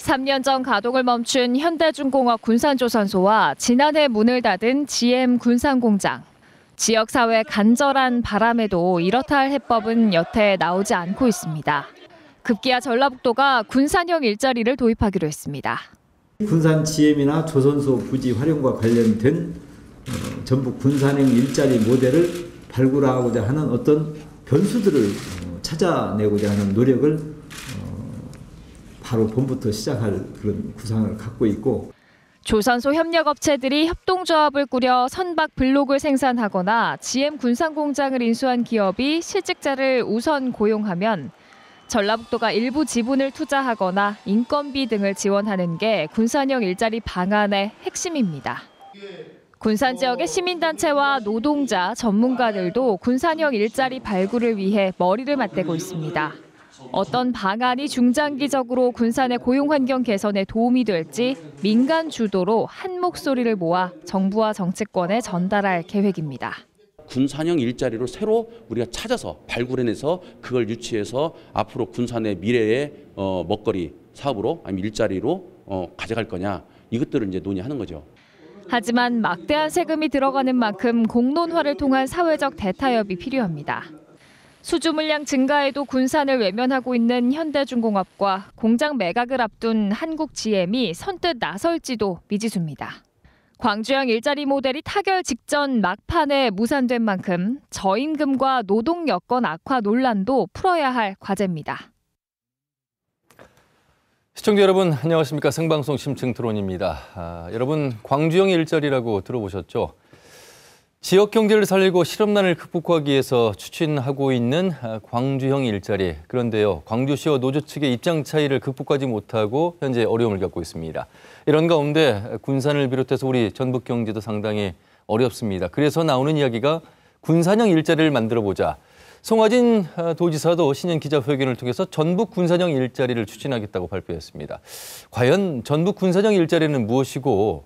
3년 전 가동을 멈춘 현대중공업 군산조선소와 지난해 문을 닫은 GM 군산공장. 지역사회 간절한 바람에도 이렇다 할 해법은 여태 나오지 않고 있습니다. 급기야 전라북도가 군산형 일자리를 도입하기로 했습니다. 군산 GM이나 조선소 부지 활용과 관련된 전북 군산형 일자리 모델을 발굴하고자 하는 어떤 변수들을 찾아내고자 하는 노력을 바로 봄부터 시작할 그런 구상을 갖고 있고, 조선소 협력업체들이 협동조합을 꾸려 선박 블록을 생산하거나 GM 군산공장을 인수한 기업이 실직자를 우선 고용하면 전라북도가 일부 지분을 투자하거나 인건비 등을 지원하는 게 군산형 일자리 방안의 핵심입니다. 군산 지역의 시민단체와 노동자, 전문가들도 군산형 일자리 발굴을 위해 머리를 맞대고 있습니다. 어떤 방안이 중장기적으로 군산의 고용 환경 개선에 도움이 될지 민간 주도로 한 목소리를 모아 정부와 정치권에 전달할 계획입니다. 군산형 일자리로 새로 우리가 찾아서 발굴해내서 그걸 유치해서 앞으로 군산의 미래의 먹거리 사업으로 아니면 일자리로 가져갈 거냐, 이것들을 이제 논의하는 거죠. 하지만 막대한 세금이 들어가는 만큼 공론화를 통한 사회적 대타협이 필요합니다. 수주 물량 증가에도 군산을 외면하고 있는 현대중공업과 공장 매각을 앞둔 한국 GM이 선뜻 나설지도 미지수입니다. 광주형 일자리 모델이 타결 직전 막판에 무산된 만큼 저임금과 노동 여건 악화 논란도 풀어야 할 과제입니다. 시청자 여러분, 안녕하십니까. 생방송 심층 토론입니다. 여러분, 광주형 일자리라고 들어보셨죠? 지역 경제를 살리고 실업난을 극복하기 위해서 추진하고 있는 광주형 일자리. 그런데요, 광주시와 노조 측의 입장 차이를 극복하지 못하고 현재 어려움을 겪고 있습니다. 이런 가운데 군산을 비롯해서 우리 전북 경제도 상당히 어렵습니다. 그래서 나오는 이야기가 군산형 일자리를 만들어보자. 송하진 도지사도 신년 기자회견을 통해서 전북 군산형 일자리를 추진하겠다고 발표했습니다. 과연 전북 군산형 일자리는 무엇이고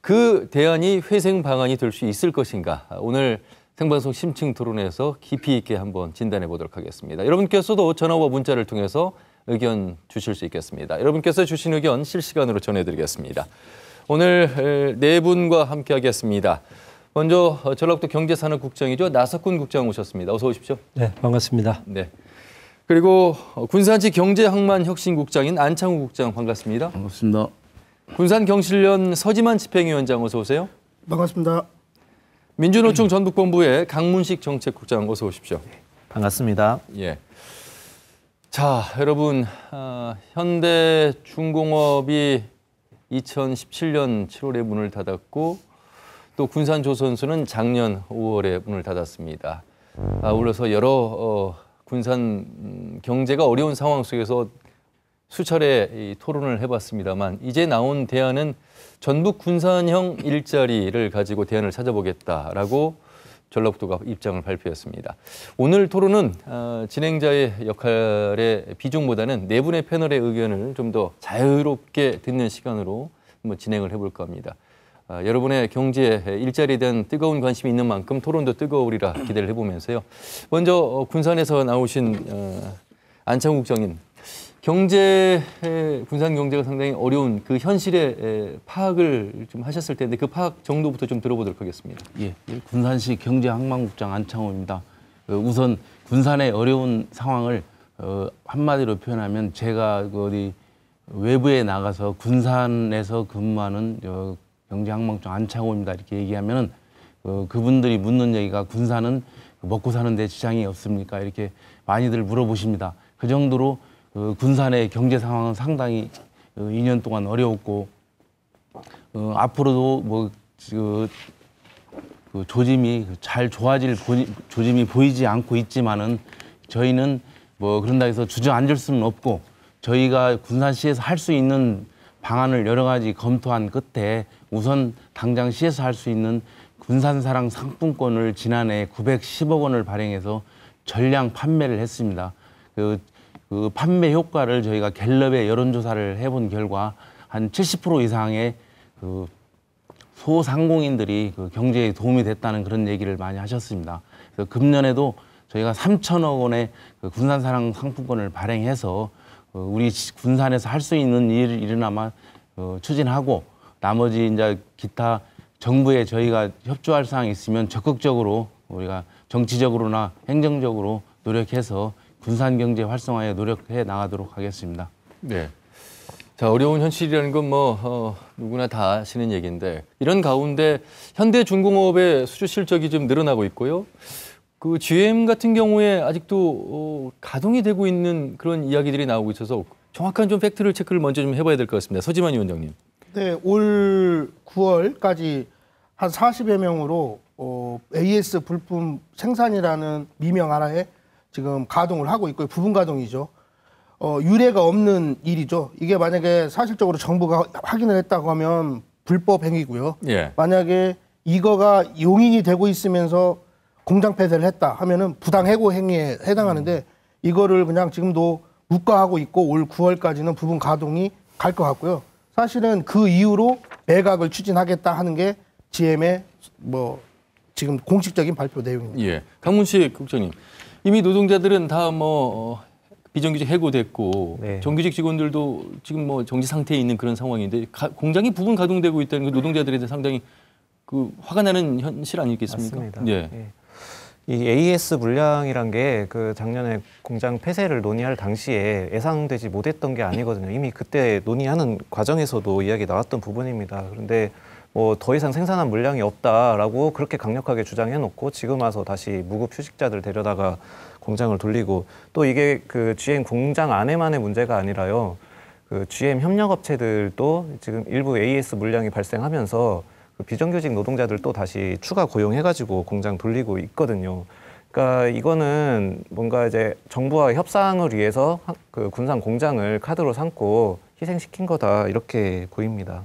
그 대안이 회생 방안이 될 수 있을 것인가? 오늘 생방송 심층 토론에서 깊이 있게 한번 진단해 보도록 하겠습니다. 여러분께서도 전화와 문자를 통해서 의견 주실 수 있겠습니다. 여러분께서 주신 의견 실시간으로 전해드리겠습니다. 오늘 네 분과 함께 하겠습니다. 먼저 전라북도 경제산업국장이죠. 나석훈 국장 오셨습니다. 어서 오십시오. 네, 반갑습니다. 네. 그리고 군산시 경제항만혁신국장인 안창호 국장 반갑습니다. 반갑습니다. 군산경실련 서지만 집행위원장 어서 오세요. 반갑습니다. 민주노총 전북본부의 강문식 정책국장 어서 오십시오. 반갑습니다. 예. 자, 여러분, 현대중공업이 2017년 7월에 문을 닫았고 또 군산조선소는 작년 5월에 문을 닫았습니다. 아울러서 여러 군산 경제가 어려운 상황 속에서 수차례 토론을 해봤습니다만 이제 나온 대안은 전북 군산형 일자리를 가지고 대안을 찾아보겠다라고 전라북도가 입장을 발표했습니다. 오늘 토론은 진행자의 역할의 비중보다는 네 분의 패널의 의견을 좀 더 자유롭게 듣는 시간으로 한번 진행을 해볼까 합니다. 여러분의 경제, 일자리에 대한 뜨거운 관심이 있는 만큼 토론도 뜨거우리라 기대를 해보면서요. 먼저 군산에서 나오신 안창호 국장님. 군산 경제가 상당히 어려운 그 현실의 파악을 좀 하셨을 텐데 그 파악 정도부터 좀 들어보도록 하겠습니다. 예, 군산시 경제항만국장 안창호입니다. 우선 군산의 어려운 상황을 한마디로 표현하면 제가 어디 외부에 나가서 군산에서 근무하는 경제항만국장 안창호입니다 이렇게 얘기하면은 그분들이 묻는 얘기가 군산은 먹고 사는데 지장이 없습니까? 이렇게 많이들 물어보십니다. 그 정도로 군산의 경제 상황은 상당히 2년 동안 어려웠고 앞으로도 그 조짐이 잘 좋아질 조짐이 보이지 않고 있지만은 저희는 그런다 해서 주저앉을 수는 없고 저희가 군산시에서 할 수 있는 방안을 여러 가지 검토한 끝에 우선 당장 시에서 할 수 있는 군산사랑 상품권을 지난해 910억 원을 발행해서 전량 판매를 했습니다. 그 판매 효과를 저희가 갤럽에 여론조사를 해본 결과 한 70% 이상의 소상공인들이 경제에 도움이 됐다는 그런 얘기를 많이 하셨습니다. 그래서 금년에도 저희가 3천억 원의 군산사랑 상품권을 발행해서 우리 군산에서 할 수 있는 일이나마 추진하고 나머지 이제 기타 정부에 저희가 협조할 사항이 있으면 적극적으로 우리가 정치적으로나 행정적으로 노력해서 군산 경제 활성화에 노력해 나가도록 하겠습니다. 네. 자, 어려운 현실이라는 건 누구나 다 아시는 얘기인데 이런 가운데 현대중공업의 수주 실적이 좀 늘어나고 있고요. 그 GM 같은 경우에 아직도 가동이 되고 있는 그런 이야기들이 나오고 있어서 정확한 좀 팩트를 체크를 먼저 좀 해봐야 될 것 같습니다. 서지만 위원장님. 네, 올 9월까지 한 40여 명으로 AS 부품 생산이라는 미명 하나에 지금 가동을 하고 있고요. 부분 가동이죠. 유례가 없는 일이죠. 이게 만약에 사실적으로 정부가 확인을 했다고 하면 불법 행위고요. 예. 만약에 이거가 용인이 되고 있으면서 공장 폐쇄를 했다 하면은 부당 해고 행위에 해당하는데 이거를 그냥 지금도 묵과하고 있고 올 9월까지는 부분 가동이 갈 것 같고요. 사실은 그 이후로 매각을 추진하겠다 하는 게 GM의 지금 공식적인 발표 내용입니다. 예. 강문식 국장님. 이미 노동자들은 다 비정규직 해고됐고 네. 정규직 직원들도 지금 정지 상태에 있는 그런 상황인데 공장이 부분 가동되고 있다는 그 노동자들에 대해 상당히 화가 나는 현실 아니겠습니까? 맞습니다. 예. 예. 이 AS 물량이란 게 그 작년에 공장 폐쇄를 논의할 당시에 예상되지 못했던 게 아니거든요. 이미 그때 논의하는 과정에서도 이야기 나왔던 부분입니다. 그런데 더 이상 생산한 물량이 없다라고 그렇게 강력하게 주장해놓고 지금 와서 다시 무급 휴직자들 데려다가 공장을 돌리고 또 이게 그 GM 공장 안에만의 문제가 아니라요. 그 GM 협력업체들도 지금 일부 AS 물량이 발생하면서 그 비정규직 노동자들 또 다시 추가 고용해가지고 공장 돌리고 있거든요. 그러니까 이거는 뭔가 이제 정부와 협상을 위해서 그 군산 공장을 카드로 삼고 희생시킨 거다 이렇게 보입니다.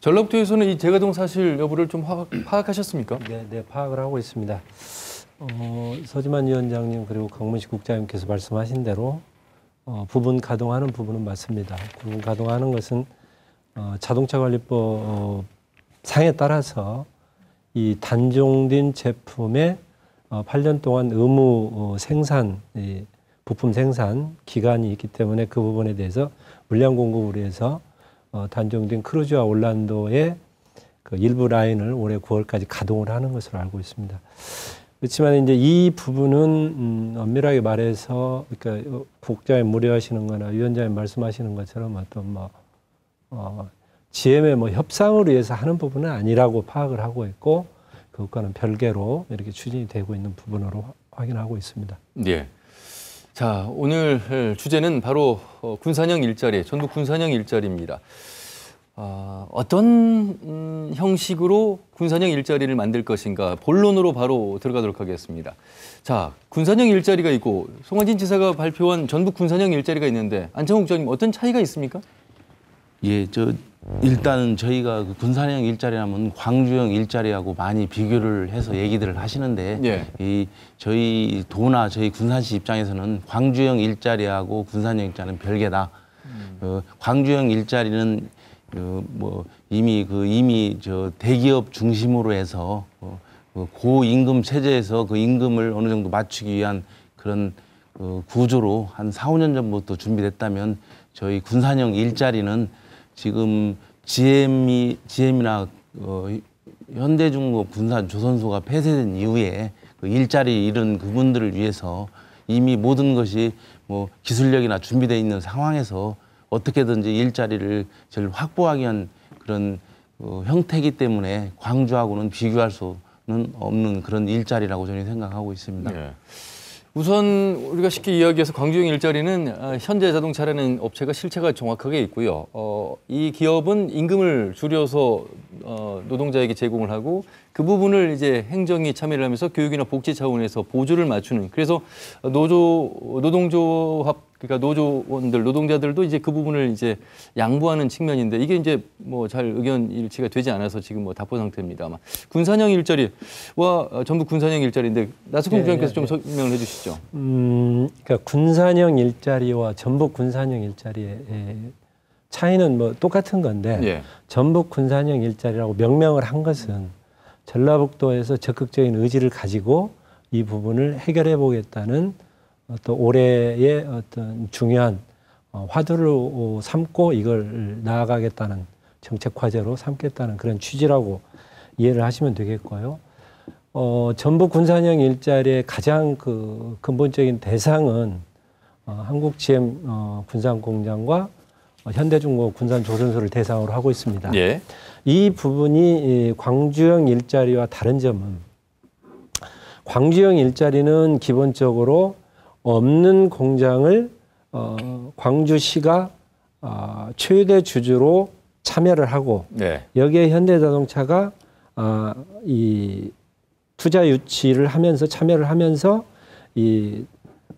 전라북도에서는 이 재가동 사실 여부를 좀 파악하셨습니까? 네, 파악을 하고 있습니다. 서지만 위원장님 그리고 강문식 국장님께서 말씀하신 대로 부분 가동하는 부분은 맞습니다. 부분 가동하는 것은 자동차관리법 상에 따라서 이 단종된 제품의 8년 동안 의무 생산, 부품 생산 기간이 있기 때문에 그 부분에 대해서 물량 공급을 위해서 단종된 크루즈와 올란도의 그 일부 라인을 올해 9월까지 가동을 하는 것으로 알고 있습니다. 그렇지만 이제 이 부분은 엄밀하게 말해서 그러니까 국장님 무례하시는 거나 위원장님 말씀하시는 것처럼 어떤 GM의 협상을 위해서 하는 부분은 아니라고 파악을 하고 있고 그것과는 별개로 이렇게 추진이 되고 있는 부분으로 확인하고 있습니다. 예. 자, 오늘 주제는 바로 군산형 일자리, 전북 군산형 일자리입니다. 어떤 형식으로 군산형 일자리를 만들 것인가 본론으로 바로 들어가도록 하겠습니다. 자, 군산형 일자리가 있고 송환진 지사가 발표한 전북 군산형 일자리가 있는데 안창호 국장님 어떤 차이가 있습니까? 예, 일단 저희가 그 군산형 일자리라면 광주형 일자리하고 많이 비교를 해서 얘기들을 하시는데 예. 저희 도나 저희 군산시 입장에서는 광주형 일자리하고 군산형 일자리는 별개다. 광주형 일자리는 이미 대기업 중심으로 해서 고임금 체제에서 그 임금을 어느 정도 맞추기 위한 그런 구조로 한 4, 5년 전부터 준비됐다면 저희 군산형 일자리는 지금 GM이나 현대중공업 군산 조선소가 폐쇄된 이후에 그 일자리 잃은 그분들을 위해서 이미 모든 것이 기술력이나 준비되어 있는 상황에서 어떻게든지 일자리를 잘 확보하기 위한 그런 형태이기 때문에 광주하고는 비교할 수는 없는 그런 일자리라고 저는 생각하고 있습니다. 네. 우선 우리가 쉽게 이야기해서 광주형 일자리는 현대자동차라는 업체가 실체가 정확하게 있고요. 이 기업은 임금을 줄여서 노동자에게 제공을 하고 그 부분을 이제 행정이 참여를 하면서 교육이나 복지 차원에서 보조를 맞추는 그래서 노동조합 그러니까 노조원들, 노동자들도 이제 그 부분을 이제 양보하는 측면인데 이게 이제 잘 의견 일치가 되지 않아서 지금 답보 상태입니다. 군산형 일자리와 전북 군산형 일자리인데 나석훈 국장님께서 좀 설명을 해주시죠. 그러니까 군산형 일자리와 전북 군산형 일자리의 차이는 똑같은 건데 전북 군산형 일자리라고 명명을 한 것은 전라북도에서 적극적인 의지를 가지고 이 부분을 해결해 보겠다는 또 올해의 어떤 중요한 화두로 삼고 이걸 나아가겠다는 정책 과제로 삼겠다는 그런 취지라고 이해를 하시면 되겠고요. 전북 군산형 일자리의 가장 그 근본적인 대상은 한국 GM 군산공장과 현대중공업 군산조선소를 대상으로 하고 있습니다. 예. 이 부분이 광주형 일자리와 다른 점은 광주형 일자리는 기본적으로 없는 공장을 광주시가 최대 주주로 참여를 하고 네. 여기에 현대자동차가 이 투자 유치를 하면서 참여를 하면서 이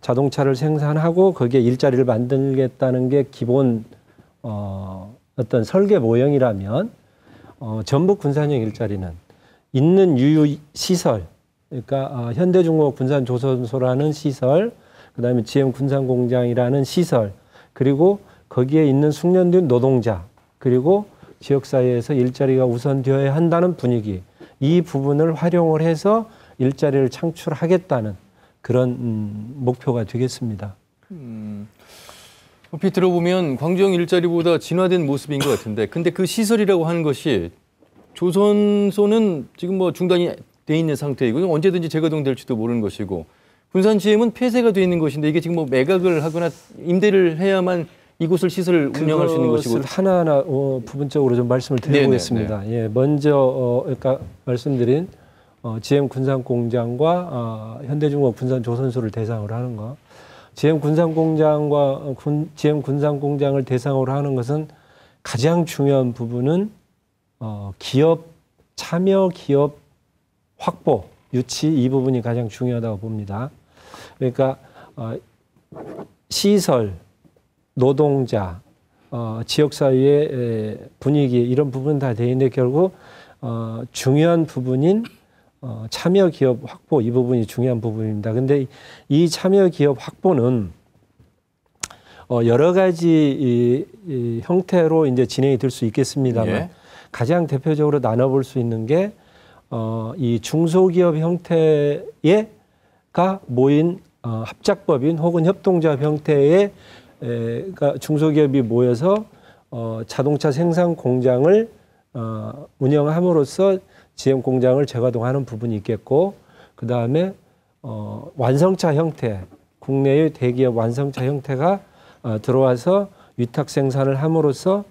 자동차를 생산하고 거기에 일자리를 만들겠다는 게 기본 어떤 설계 모형이라면 전북 군산형 일자리는 있는 유유 시설, 그러니까 현대중공업 군산조선소라는 시설, 그다음에 GM 군산공장이라는 시설, 그리고 거기에 있는 숙련된 노동자, 그리고 지역사회에서 일자리가 우선되어야 한다는 분위기, 이 부분을 활용을 해서 일자리를 창출하겠다는 그런 목표가 되겠습니다. 얼핏 들어보면 광주형 일자리보다 진화된 모습인 것 같은데, 근데 그 시설이라고 하는 것이 조선소는 지금 뭐 중단이 돼 있는 상태이고 언제든지 재가동될지도 모르는 것이고, 군산 GM은 폐쇄가 돼 있는 것인데 이게 지금 뭐 매각을 하거나 임대를 해야만 이곳을 시설을 운영할 수 있는 것이고, 하나하나 부분적으로 좀 말씀을 드려보겠습니다. 예, 먼저 그러니까 말씀드린 GM 군산공장과 현대중공업 군산조선소를 대상으로 하는 거, GM 군산공장과 GM 군산공장을 대상으로 하는 것은 가장 중요한 부분은 기업 참여 기업 확보 유치, 이 부분이 가장 중요하다고 봅니다. 그러니까 시설, 노동자, 지역사회의 분위기, 이런 부분 다 돼 있는데 결국 중요한 부분인 참여 기업 확보, 이 부분이 중요한 부분입니다. 근데 이 참여 기업 확보는 여러 가지 이 형태로 이제 진행이 될 수 있겠습니다만, 예. 가장 대표적으로 나눠볼 수 있는 게 이 중소기업 형태가 모인 합작법인 혹은 협동조합 형태의 그러니까 중소기업이 모여서 자동차 생산 공장을 운영함으로써 GM 공장을 재가동하는 부분이 있겠고, 그 다음에 완성차 형태, 국내의 대기업 완성차 형태가 들어와서 위탁 생산을 함으로써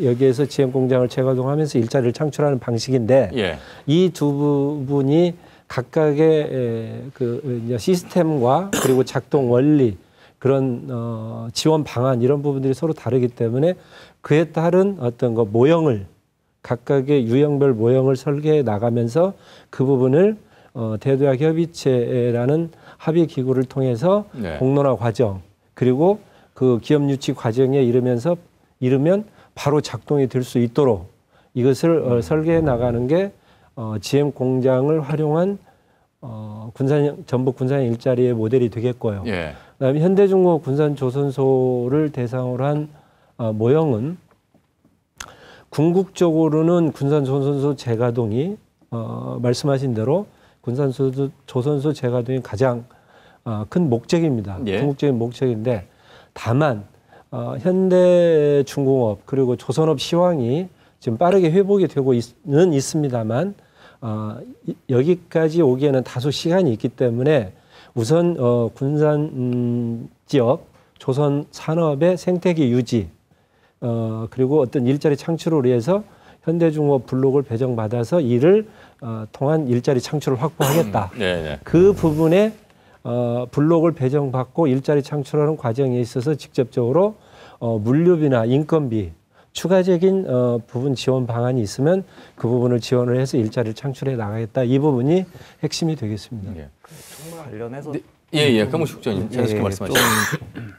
여기에서 GM 공장을 재가동하면서 일자리를 창출하는 방식인데, 예. 이 두 부분이 각각의 그 시스템과 그리고 작동 원리, 그런 지원 방안, 이런 부분들이 서로 다르기 때문에 그에 따른 어떤 그 모형을, 각각의 유형별 모형을 설계해 나가면서 그 부분을 대도약 협의체라는 합의 기구를 통해서 네. 공론화 과정, 그리고 그 기업 유치 과정에 이르면 바로 작동이 될 수 있도록 이것을 설계해 나가는 게 GM 공장을 활용한 전북 군산 일자리의 모델이 되겠고요. 예. 그다음에 현대중공업 군산조선소를 대상으로 한 모형은 궁극적으로는 군산조선소 재가동이 말씀하신 대로 군산조선소 재가동이 가장 큰 목적입니다. 예. 궁극적인 목적인데, 다만 현대중공업 그리고 조선업 시황이 지금 빠르게 회복이 되고 있습니다만 여기까지 오기에는 다소 시간이 있기 때문에 우선 군산 지역 조선 산업의 생태계 유지, 그리고 어떤 일자리 창출을 위해서 현대중공업 블록을 배정받아서 이를 통한 일자리 창출을 확보하겠다. 네. 그 부분에 블록을 배정받고 일자리 창출하는 과정에 있어서 직접적으로 물류비나 인건비, 추가적인 부분 지원 방안이 있으면 그 부분을 지원을 해서 일자리를 창출해 나가겠다. 이 부분이 핵심이 되겠습니다. 예. 관련해서 예. 강문식 국장님, 자연스럽게 말씀하시죠.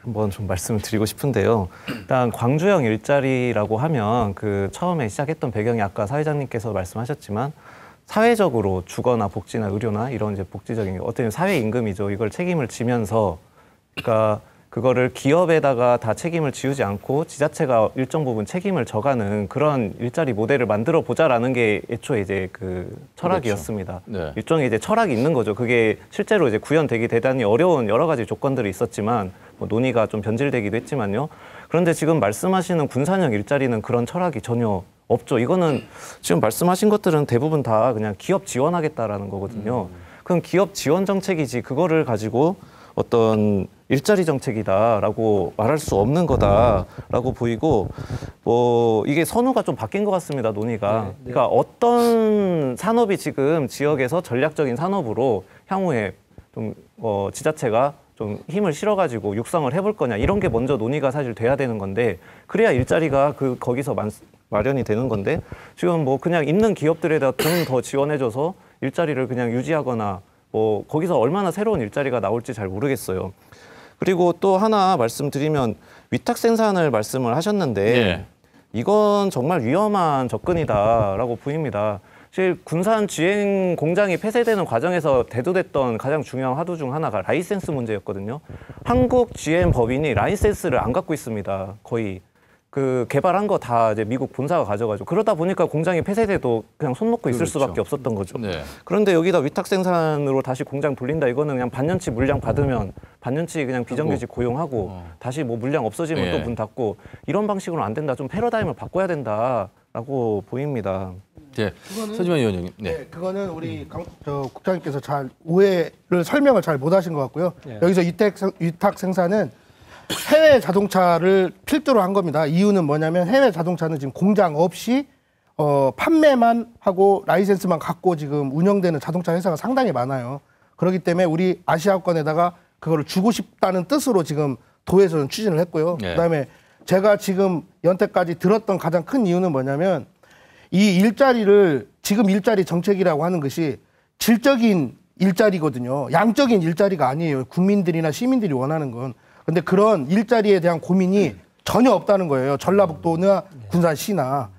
한번 좀 말씀을 드리고 싶은데요. 일단 광주형 일자리라고 하면 그 처음에 시작했던 배경이 아까 사회자님께서 말씀하셨지만 사회적으로 주거나 복지나 의료나 이런 이제 복지적인 어떤 사회 임금이죠. 이걸 책임을 지면서 그러니까 그거를 기업에다가 다 책임을 지우지 않고 지자체가 일정 부분 책임을 져가는 그런 일자리 모델을 만들어 보자라는 게 애초에 이제 그 철학이었습니다. 그렇죠. 네. 일종의 이제 철학이 있는 거죠. 그게 실제로 이제 구현되기 대단히 어려운 여러 가지 조건들이 있었지만 뭐 논의가 좀 변질되기도 했지만요. 그런데 지금 말씀하시는 군산형 일자리는 그런 철학이 전혀 없죠. 이거는 지금 말씀하신 것들은 대부분 다 그냥 기업 지원하겠다라는 거거든요. 그럼 기업 지원 정책이지 그거를 가지고 어떤 일자리 정책이다라고 말할 수 없는 거다라고 보이고 뭐 이게 선호가 좀 바뀐 것 같습니다. 논의가. 그러니까 어떤 산업이 지금 지역에서 전략적인 산업으로 향후에 좀 지자체가 좀 힘을 실어가지고 육성을 해볼 거냐 이런 게 먼저 논의가 사실 돼야 되는 건데 그래야 일자리가 거기서 마련이 되는 건데 지금 뭐 그냥 있는 기업들에다 돈 더 지원해줘서 일자리를 그냥 유지하거나 뭐 거기서 얼마나 새로운 일자리가 나올지 잘 모르겠어요. 그리고 또 하나 말씀드리면 위탁 생산을 말씀을 하셨는데 이건 정말 위험한 접근이다라고 보입니다. 사실 군산 GM 공장이 폐쇄되는 과정에서 대두됐던 가장 중요한 화두 중 하나가 라이센스 문제였거든요. 한국 GM 법인이 라이센스를 안 갖고 있습니다. 거의. 그 개발한 거 다 이제 미국 본사가 가져가지고 그러다 보니까 공장이 폐쇄돼도 그냥 손 놓고 있을 수밖에 없었던 거죠. 네. 그런데 여기다 위탁 생산으로 다시 공장 돌린다 이거는 그냥 반년치 물량 받으면 반년치 그냥 비정규직 고용하고 다시 뭐 물량 없어지면 또 문 닫고 이런 방식으로 안 된다. 좀 패러다임을 바꿔야 된다라고 보입니다. 네. 서지만 위원장님. 네, 그거는 우리 국장님께서 잘 오해를 설명을 잘 못하신 것 같고요. 여기서 위탁 생산은 해외 자동차를 필두로 한 겁니다. 이유는 뭐냐면 해외 자동차는 지금 공장 없이 판매만 하고 라이센스만 갖고 지금 운영되는 자동차 회사가 상당히 많아요. 그렇기 때문에 우리 아시아권에다가 그거를 주고 싶다는 뜻으로 지금 도에서는 추진을 했고요. 그다음에 제가 지금 연태까지 들었던 가장 큰 이유는 뭐냐면 이 일자리를 지금 일자리 정책이라고 하는 것이 질적인 일자리거든요. 양적인 일자리가 아니에요. 국민들이나 시민들이 원하는 건. 근데 그런 일자리에 대한 고민이 전혀 없다는 거예요. 전라북도나 군산시나.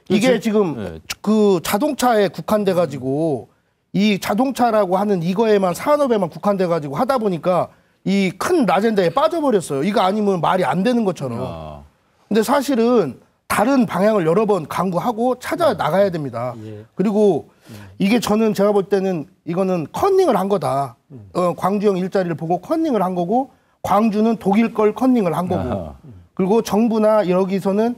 이게 지금 그 자동차에 국한돼 가지고 이 자동차라고 하는 이거에만 산업에만 국한돼 가지고 하다 보니까 이 큰 아젠다에 빠져버렸어요. 이거 아니면 말이 안 되는 것처럼. 근데 사실은 다른 방향을 여러 번 강구하고 찾아 나가야 됩니다. 그리고 이게 제가 볼 때는 이거는 컨닝을 한 거다. 광주형 일자리를 보고 컨닝을 한 거고 광주는 독일 걸 컨닝을 한 거고 그리고 정부나 여기서는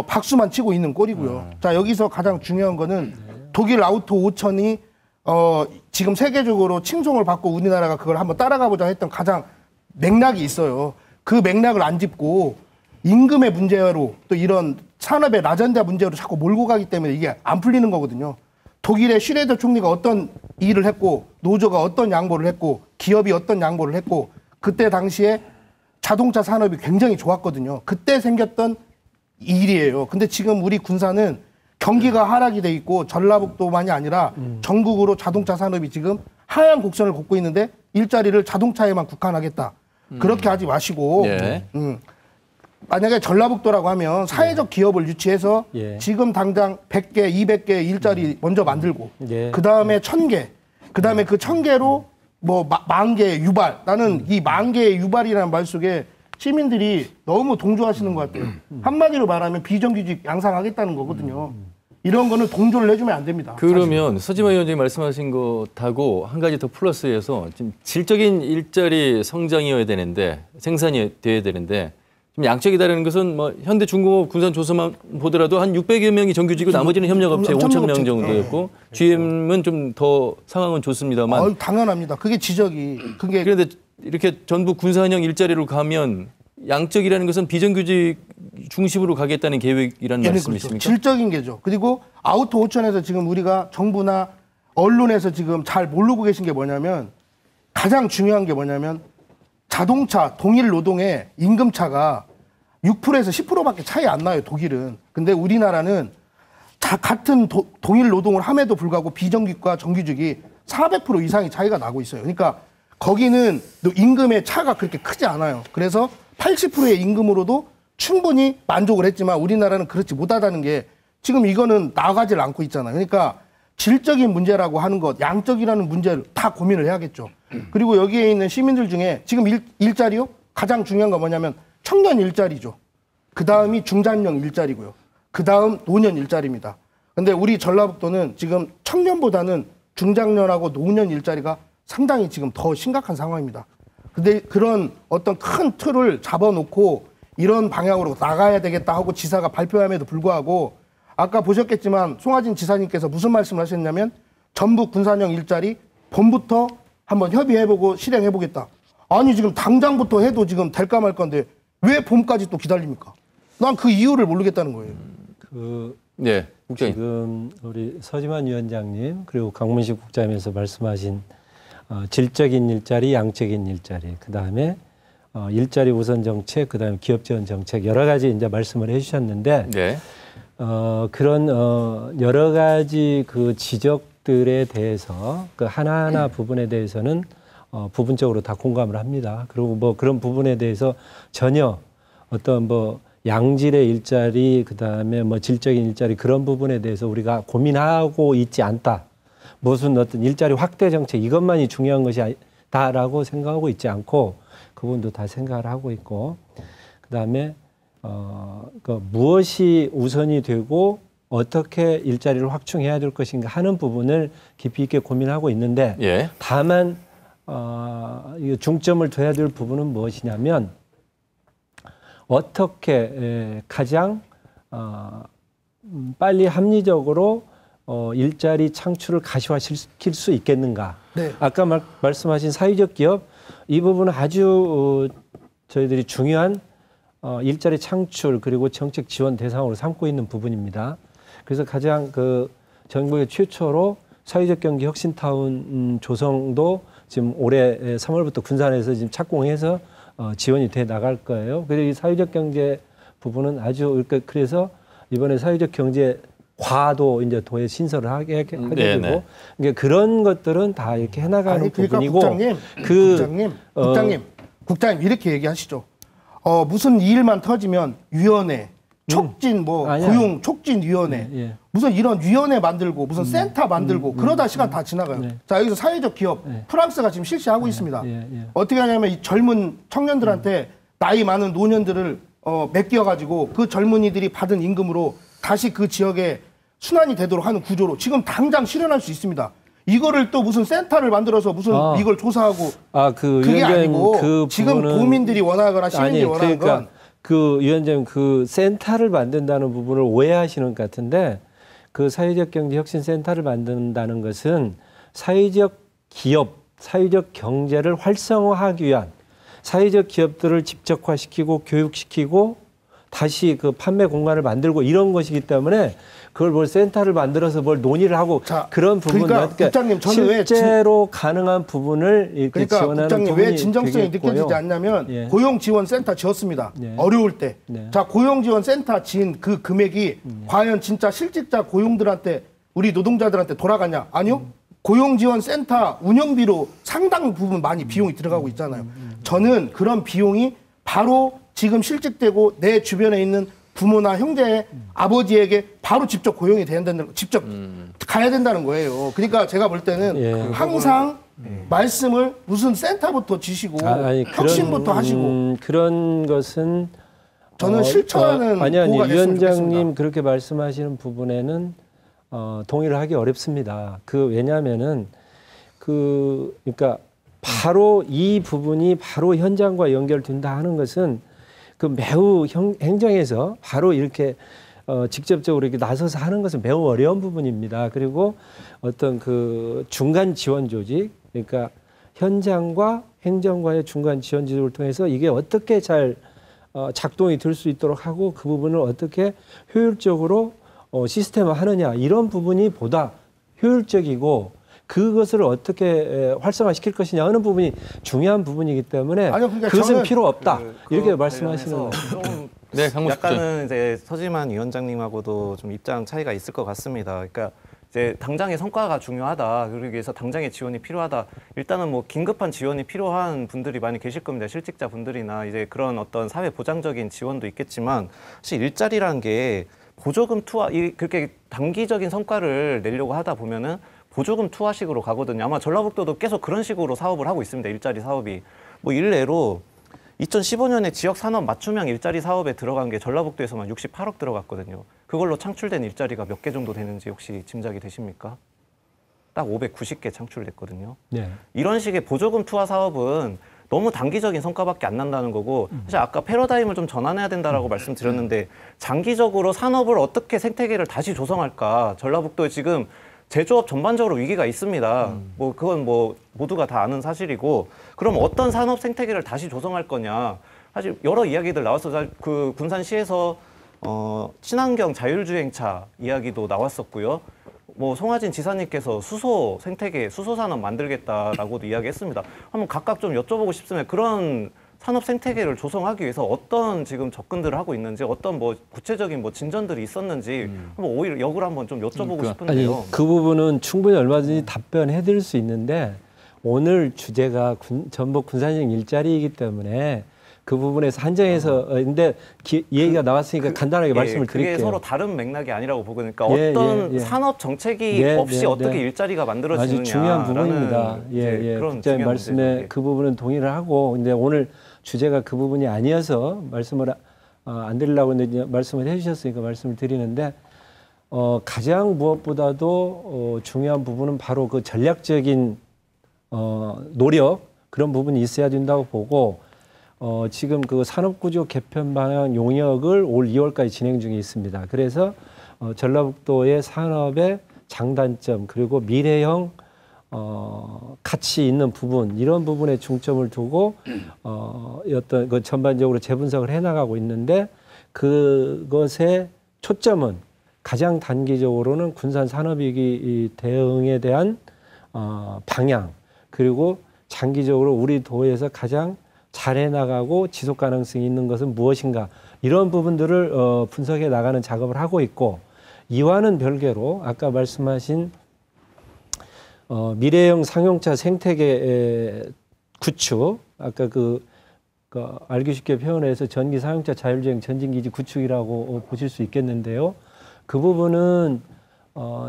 박수만 치고 있는 꼴이고요. 자, 여기서 가장 중요한 거는 독일 아우토 5000이 지금 세계적으로 칭송을 받고 우리나라가 그걸 한번 따라가보자 했던 가장 맥락이 있어요. 그 맥락을 안 짚고 임금의 문제로 또 이런 산업의 라젠다 문제로 자꾸 몰고 가기 때문에 이게 안 풀리는 거거든요. 독일의 슈레더 총리가 어떤 일을 했고 노조가 어떤 양보를 했고 기업이 어떤 양보를 했고 그때 당시에 자동차 산업이 굉장히 좋았거든요. 그때 생겼던 일이에요. 근데 지금 우리 군산은 경기가 하락이 돼 있고 전라북도만이 아니라 전국으로 자동차 산업이 지금 하향 곡선을 걷고 있는데 일자리를 자동차에만 국한하겠다. 그렇게 하지 마시고 만약에 전라북도라고 하면 사회적 기업을 유치해서 지금 당장 100개, 200개 일자리 먼저 만들고 그다음에 1000개, 그다음에 그 1000개로 뭐 10,000개의 유발. 나는 이 10,000개의 유발이라는 말 속에 시민들이 너무 동조하시는 것 같아요. 한마디로 말하면 비정규직 양상하겠다는 거거든요. 이런 거는 동조를 해주면 안 됩니다. 그러면 서지만 위원장이 말씀하신 것하고 한 가지 더 플러스해서 지금 질적인 일자리 성장이어야 되는데 생산이 돼야 되는데 지금 양적이다라는 것은 뭐 현대 중공업 군산 조선만 보더라도 한 600여 명이 정규직이고 나머지는 협력업체 5,000명 정도였고 GM은 좀 더 상황은 좋습니다만 당연합니다. 그게 지적이 그런데 이렇게 전북 군산형 일자리로 가면 양적이라는 것은 비정규직 중심으로 가겠다는 계획이라는 말씀이십니까? 그렇죠. 질적인 게죠. 그리고 아우토 5000에서 지금 우리가 정부나 언론에서 지금 잘 모르고 계신 게 뭐냐면 가장 중요한 게 뭐냐면 자동차 동일 노동의 임금차가 6%에서 10%밖에 차이 안 나요. 독일은. 근데 우리나라는 같은 동일 노동을 함에도 불구하고 비정규직과 정규직이 400% 이상의 차이가 나고 있어요. 그러니까 거기는 임금의 차가 그렇게 크지 않아요. 그래서 80%의 임금으로도 충분히 만족을 했지만 우리나라는 그렇지 못하다는 게 지금 이거는 나가질 않고 있잖아요. 그러니까 질적인 문제라고 하는 것, 양적이라는 문제를 다 고민을 해야겠죠. 그리고 여기에 있는 시민들 중에 지금 일자리요? 가장 중요한 건 뭐냐면 청년 일자리죠. 그 다음이 중장년 일자리고요. 그 다음 노년 일자리입니다. 근데 우리 전라북도는 지금 청년보다는 중장년하고 노년 일자리가 상당히 지금 더 심각한 상황입니다. 근데 그런 어떤 큰 틀을 잡아놓고 이런 방향으로 나가야 되겠다 하고 지사가 발표함에도 불구하고 아까 보셨겠지만 송하진 지사님께서 무슨 말씀을 하셨냐면 전북 군산형 일자리 봄부터 한번 협의해보고 실행해보겠다. 아니 지금 당장부터 해도 지금 될까 말 건데 왜 봄까지 또 기다립니까? 난 그 이유를 모르겠다는 거예요. 네, 국장님. 지금 우리 서지만 위원장님 그리고 강문식 국장님께서 말씀하신 질적인 일자리, 양적인 일자리, 그 다음에 일자리 우선 정책, 그 다음에 기업 지원 정책 여러 가지 이제 말씀을 해주셨는데 네. 그런 여러 가지 그 지적들에 대해서 그 하나하나 부분에 대해서는 부분적으로 다 공감을 합니다. 그리고 뭐 그런 부분에 대해서 전혀 어떤 뭐 양질의 일자리, 그 다음에 뭐 질적인 일자리 그런 부분에 대해서 우리가 고민하고 있지 않다. 무슨 어떤 일자리 확대 정책 이것만이 중요한 것이다라고 생각하고 있지 않고 그 부분도 다 생각을 하고 있고 그 다음에 그 무엇이 우선이 되고 어떻게 일자리를 확충해야 될 것인가 하는 부분을 깊이 있게 고민하고 있는데 예. 다만 중점을 둬야 될 부분은 무엇이냐면 어떻게 가장 빨리 합리적으로 일자리 창출을 가시화시킬 수 있겠는가. 네. 아까 말씀하신 사회적 기업 이 부분은 아주 저희들이 중요한 일자리 창출 그리고 정책 지원 대상으로 삼고 있는 부분입니다. 그래서 가장 그 전국의 최초로 사회적 경제 혁신타운 조성도 지금 올해 3월부터 군산에서 지금 착공해서 지원이 돼 나갈 거예요. 그래서 이 사회적 경제 부분은 아주 그래서 이번에 사회적 경제 과도 이제 도에 신설을 하게 되고 그러니까 그런 것들은 다 이렇게 해나가는 그러니까 부분이고 국장님 이렇게 얘기하시죠. 무슨 일만 터지면 위원회 촉진 고용 촉진 위원회 무슨 이런 위원회 만들고 무슨 센터 만들고 그러다 시간 다 지나가요. 자 여기서 사회적 기업 프랑스가 지금 실시하고 있습니다. 어떻게 하냐면 이 젊은 청년들한테 나이 많은 노년들을 맡겨가지고 그 젊은이들이 받은 임금으로 다시 그 지역에 순환이 되도록 하는 구조로 지금 당장 실현할 수 있습니다. 이거를 또 무슨 센터를 만들어서 무슨 이걸 조사하고 그게 아니고 지금 도민들이 원하거나 시민들이 원하는 건 그 위원장님 그 센터를 만든다는 부분을 오해하시는 것 같은데 그 사회적 경제 혁신 센터를 만든다는 것은 사회적 기업, 사회적 경제를 활성화하기 위한 사회적 기업들을 집적화시키고 교육시키고 다시 그 판매 공간을 만들고 이런 것이기 때문에 그걸 뭘 센터를 만들어서 뭘 논의를 하고 그런 부분 그러니까 국장님 저는 실제로 가능한 부분을 이렇게 지원하는 국장님 부분이 왜 진정성이 느껴지지 않냐면 고용지원센터 지었습니다. 어려울 때. 자 고용지원센터 지은 그 금액이 과연 진짜 실직자 고용들한테 우리 노동자들한테 돌아가냐? 아니요. 고용지원센터 운영비로 상당 부분 많이 비용이 들어가고 있잖아요. 저는 그런 비용이 바로 지금 실직되고 내 주변에 있는 부모나 형제, 아버지에게 바로 직접 고용이 된다는, 직접 가야 된다는 거예요. 그러니까 제가 볼 때는 항상 말씀을 무슨 센터부터 지시고 혁신부터 하시고 그런 것은 저는 실천하는 아니 보호가 됐으면 위원장님 좋겠습니다. 그렇게 말씀하시는 부분에는 동의를 하기 어렵습니다. 왜냐하면은 그러니까 바로 이 부분이 바로 현장과 연결된다 하는 것은 그 매우 행정에서 바로 이렇게 직접적으로 이렇게 나서서 하는 것은 매우 어려운 부분입니다. 그리고 어떤 그 중간 지원 조직, 그러니까 현장과 행정과의 중간 지원 조직을 통해서 이게 어떻게 잘 작동이 될 수 있도록 하고 그 부분을 어떻게 효율적으로 시스템화하느냐 이런 부분이 보다 효율적이고 그것을 어떻게 활성화시킬 것이냐 하는 부분이 중요한 부분이기 때문에 그러니까 그것은 필요 없다 이렇게 말씀하시는 거예요. 네, 강문식 약간은 이제 서지만 위원장님하고도 좀 입장 차이가 있을 것 같습니다. 그러니까 이제 당장의 성과가 중요하다. 그러기 위해서 당장의 지원이 필요하다. 일단은 뭐 긴급한 지원이 필요한 분들이 많이 계실 겁니다. 실직자 분들이나 이제 그런 어떤 사회 보장적인 지원도 있겠지만 사실 일자리라는 게 보조금 투하 그렇게 단기적인 성과를 내려고 하다 보면은 보조금 투하식으로 가거든요. 아마 전라북도도 계속 그런 식으로 사업을 하고 있습니다. 일자리 사업이. 뭐 일례로 2015년에 지역 산업 맞춤형 일자리 사업에 들어간 게 전라북도에서만 68억 들어갔거든요. 그걸로 창출된 일자리가 몇 개 정도 되는지 혹시 짐작이 되십니까? 딱 590개 창출됐거든요. 네. 이런 식의 보조금 투하 사업은 너무 단기적인 성과밖에 안 난다는 거고, 사실 아까 패러다임을 좀 전환해야 된다라고 말씀드렸는데, 장기적으로 산업을 어떻게 생태계를 다시 조성할까? 전라북도에 지금 제조업 전반적으로 위기가 있습니다. 뭐 그건 뭐 모두가 다 아는 사실이고, 그럼 어떤 산업 생태계를 다시 조성할 거냐? 사실 여러 이야기들 나왔어요. 그 군산시에서 친환경 자율주행차 이야기도 나왔었고요. 뭐 송하진 지사님께서 수소 생태계, 수소 산업 만들겠다라고도 이야기했습니다. 한번 각각 좀 여쭤보고 싶으면 그런 산업 생태계를 조성하기 위해서 어떤 지금 접근들을 하고 있는지, 어떤 뭐 구체적인 뭐 진전들이 있었는지 한번 오히려 역으로 한번 좀 여쭤보고 싶은데요. 아니, 그 부분은 충분히 얼마든지 답변해드릴 수 있는데 오늘 주제가 전북 군산형 일자리이기 때문에 그 부분에서 한정해서 근데 얘기가 나왔으니까 간단하게 말씀을 드릴게요. 그게 서로 다른 맥락이 아니라고 보거든요. 그러니까 어떤 산업 정책이 없이 어떻게 일자리가 만들어지느냐. 아주 중요한 부분입니다. 그런 국장님 말씀에 문제죠. 그 부분은 동의를 하고, 근데 오늘 주제가 그 부분이 아니어서 말씀을 안 드리려고 했는데 말씀을 해주셨으니까 말씀을 드리는데, 가장 무엇보다도 중요한 부분은 바로 그 전략적인 노력, 그런 부분이 있어야 된다고 보고, 지금 그 산업구조 개편 방향 용역을 올 2월까지 진행 중에 있습니다. 그래서 전라북도의 산업의 장단점, 그리고 미래형 가치 있는 부분, 이런 부분에 중점을 두고 어떤 그 전반적으로 재분석을 해나가고 있는데, 그것의 초점은 가장 단기적으로는 군산 산업위기 대응에 대한 방향, 그리고 장기적으로 우리 도에서 가장 잘해 나가고 지속 가능성이 있는 것은 무엇인가, 이런 부분들을 분석해 나가는 작업을 하고 있고, 이와는 별개로 아까 말씀하신 미래형 상용차 생태계 구축, 아까 그 알기 쉽게 표현해서 전기 상용차 자율주행 전진기지 구축이라고 보실 수 있겠는데요. 그 부분은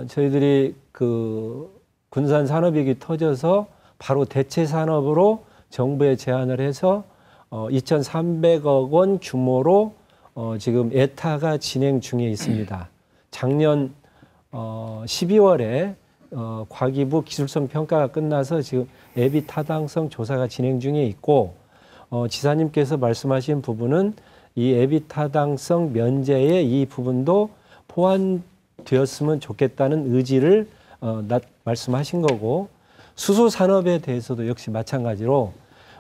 저희들이 그 군산 산업위기 터져서 바로 대체 산업으로 정부에 제안을 해서 2,300억 원 규모로 지금 예타가 진행 중에 있습니다. 작년 12월에 과기부 기술성 평가가 끝나서 지금 예비 타당성 조사가 진행 중에 있고, 지사님께서 말씀하신 부분은 이 예비 타당성 면제에 이 부분도 포함되었으면 좋겠다는 의지를 말씀하신 거고, 수소 산업에 대해서도 역시 마찬가지로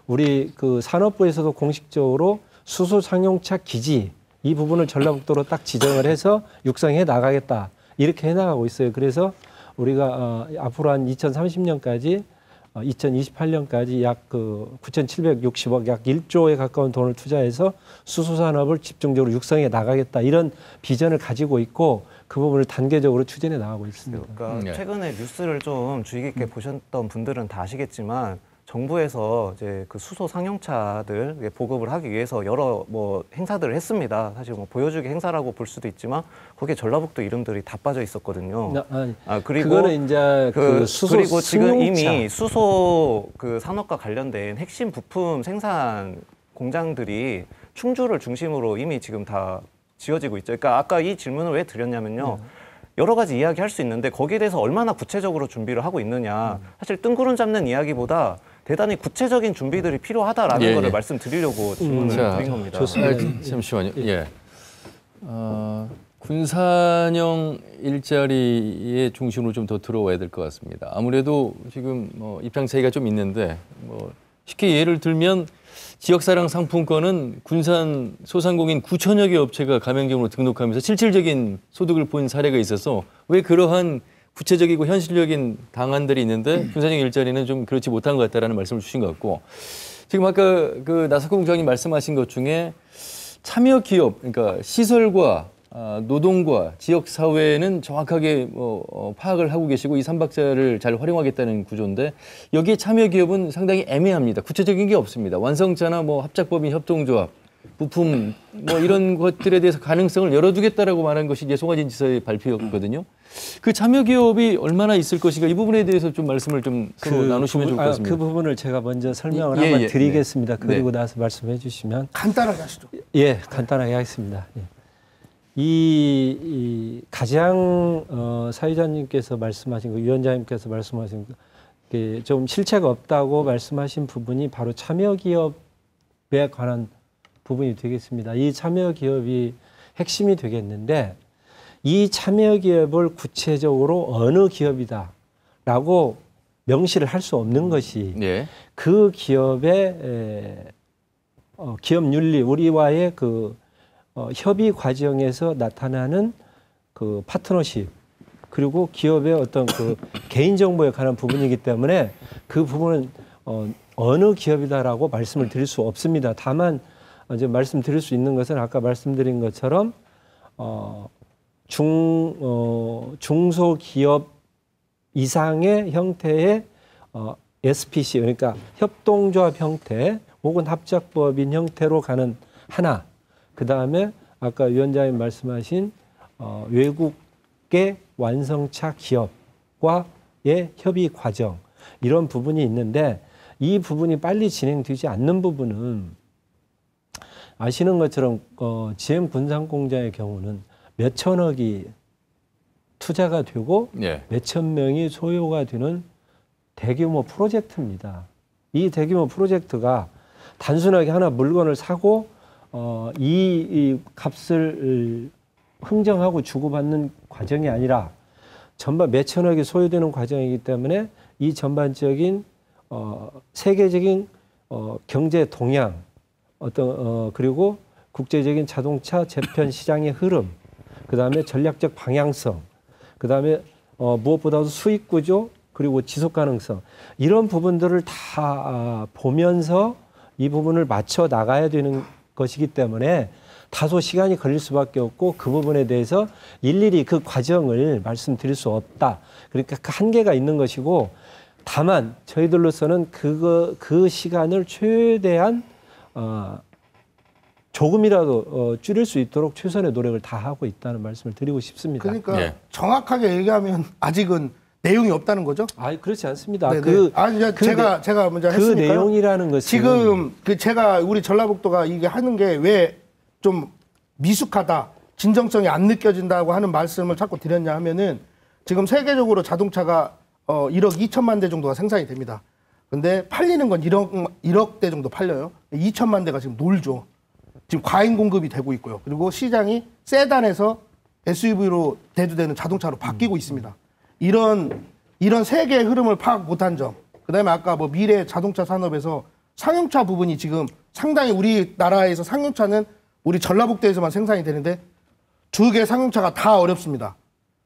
우리 그 산업부에서도 공식적으로 수소 상용차 기지, 이 부분을 전라북도로 딱 지정을 해서 육성해 나가겠다, 이렇게 해 나가고 있어요. 그래서 우리가 앞으로 한 2030년까지 2028년까지 약 9,760억, 약 1조에 가까운 돈을 투자해서 수소 산업을 집중적으로 육성해 나가겠다, 이런 비전을 가지고 있고, 그 부분을 단계적으로 추진해 나가고 있습니다. 그러니까 최근에 뉴스를 좀 주의 깊게 보셨던 분들은 다 아시겠지만, 정부에서 이제 그 수소 상용차들 보급을 하기 위해서 여러 뭐 행사들을 했습니다. 사실 뭐 보여주기 행사라고 볼 수도 있지만 거기에 전라북도 이름들이 다 빠져 있었거든요. 그리고 그거는 이제 그 수소 그리고 지금 승용차. 이미 수소 그 산업과 관련된 핵심 부품 생산 공장들이 충주를 중심으로 이미 지금 다 지어지고 있죠. 그러니까 아까 이 질문을 왜 드렸냐면요. 여러 가지 이야기할 수 있는데 거기에 대해서 얼마나 구체적으로 준비를 하고 있느냐. 사실 뜬구름 잡는 이야기보다 대단히 구체적인 준비들이 필요하다라는 거를 말씀드리려고 질문을 드린 겁니다. 좋습니다. 잠시만요. 군산형 일자리의 중심으로 좀 더 들어와야 될 것 같습니다. 아무래도 지금 입장 차이가 좀 있는데, 쉽게 예를 들면 지역사랑 상품권은 군산 소상공인 9천여 개 업체가 가맹점으로 등록하면서 실질적인 소득을 본 사례가 있어서 왜 그러한 구체적이고 현실적인 방안들이 있는데 군산형 일자리는 좀 그렇지 못한 것 같다라는 말씀을 주신 것 같고, 지금 아까 그 나석호 공장님 말씀하신 것 중에 참여 기업, 그러니까 시설과 노동과 지역 사회는 정확하게 파악을 하고 계시고 이 삼박자를 잘 활용하겠다는 구조인데, 여기에 참여 기업은 상당히 애매합니다. 구체적인 게 없습니다. 완성차나 합작법인 협동조합, 부품 뭐 이런 것들에 대해서 가능성을 열어두겠다라고 말한 것이 이제 송하진 지사의 발표였거든요. 그 참여 기업이 얼마나 있을 것인가 이 부분에 대해서 좀 말씀을 좀 서로 나누시면 좋을 것 같습니다. 그 부분을 제가 먼저 설명을 한번 드리겠습니다. 그리고 나서 말씀해 주시면 간단하게 하시죠. 예, 간단하게 하겠습니다. 예. 이 가장 사회자님께서 말씀하신 거, 위원장님께서 말씀하신 거, 좀 실체가 없다고 말씀하신 부분이 바로 참여 기업에 관한 부분이 되겠습니다. 이 참여 기업이 핵심이 되겠는데 이 참여 기업을 구체적으로 어느 기업이다라고 명시를 할 수 없는 것이 그 기업의 기업 윤리 우리와의 그 협의 과정에서 나타나는 그 파트너십 그리고 기업의 어떤 그 개인 정보에 관한 부분이기 때문에 그 부분은 어느 기업이다라고 말씀을 드릴 수 없습니다. 다만 이제 말씀드릴 수 있는 것은 아까 말씀드린 것처럼 중소기업 이상의 형태의 SPC 그러니까 협동조합 형태 혹은 합작법인 형태로 가는 하나. 그 다음에 아까 위원장님 말씀하신 외국계 완성차 기업과의 협의 과정 이런 부분이 있는데 이 부분이 빨리 진행되지 않는 부분은 아시는 것처럼 GM 군산공장의 경우는 몇천억이 투자가 되고 몇천 명이 소요가 되는 대규모 프로젝트입니다. 이 대규모 프로젝트가 단순하게 하나 물건을 사고 이 값을 흥정하고 주고받는 과정이 아니라 전반 몇천억이 소요되는 과정이기 때문에 이 전반적인 세계적인 경제 동향 그리고 국제적인 자동차 재편 시장의 흐름 그다음에 전략적 방향성 그다음에 무엇보다도 수익 구조 그리고 지속 가능성 이런 부분들을 다 보면서 이 부분을 맞춰 나가야 되는 것이기 때문에 다소 시간이 걸릴 수밖에 없고 그 부분에 대해서 일일이 그 과정을 말씀드릴 수 없다. 그러니까 그 한계가 있는 것이고 다만 저희들로서는 그 시간을 최대한 조금이라도 줄일 수 있도록 최선의 노력을 다하고 있다는 말씀을 드리고 싶습니다. 그러니까 정확하게 얘기하면 아직은 내용이 없다는 거죠? 아니 그렇지 않습니다. 제가 먼저 그 했으니까요. 내용이라는 것은 지금 제가 우리 전라북도가 이게 하는 게 왜 좀 미숙하다, 진정성이 안 느껴진다고 하는 말씀을 자꾸 드렸냐 하면은 지금 세계적으로 자동차가 1억 2천만 대 정도가 생산이 됩니다. 근데 팔리는 건 1억 대 정도 팔려요. 2천만 대가 지금 놀죠. 지금 과잉 공급이 되고 있고요. 그리고 시장이 세단에서 SUV로 대두되는 자동차로 바뀌고 있습니다. 이런 세계의 흐름을 파악 못한 점. 그다음에 아까 뭐 미래 자동차 산업에서 상용차 부분이 지금 상당히 우리나라에서 상용차는 우리 전라북도에서만 생산이 되는데 두 개 상용차가 다 어렵습니다.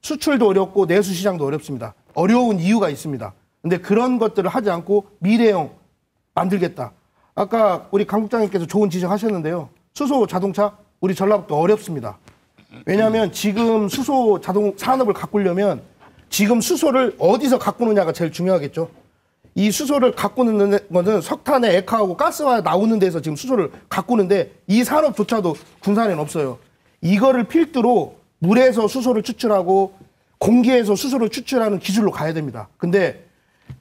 수출도 어렵고 내수 시장도 어렵습니다. 어려운 이유가 있습니다. 근데 그런 것들을 하지 않고 미래형 만들겠다. 아까 우리 강 국장님께서 좋은 지적하셨는데요. 수소 자동차 우리 전라북도 어렵습니다. 왜냐하면 지금 수소 자동 산업을 가꾸려면 지금 수소를 어디서 가꾸느냐가 제일 중요하겠죠. 이 수소를 가꾸는 것은 석탄에 액화하고 가스가 나오는 데서 지금 수소를 가꾸는데 이 산업조차도 군산에는 없어요. 이거를 필두로 물에서 수소를 추출하고 공기에서 수소를 추출하는 기술로 가야 됩니다. 근데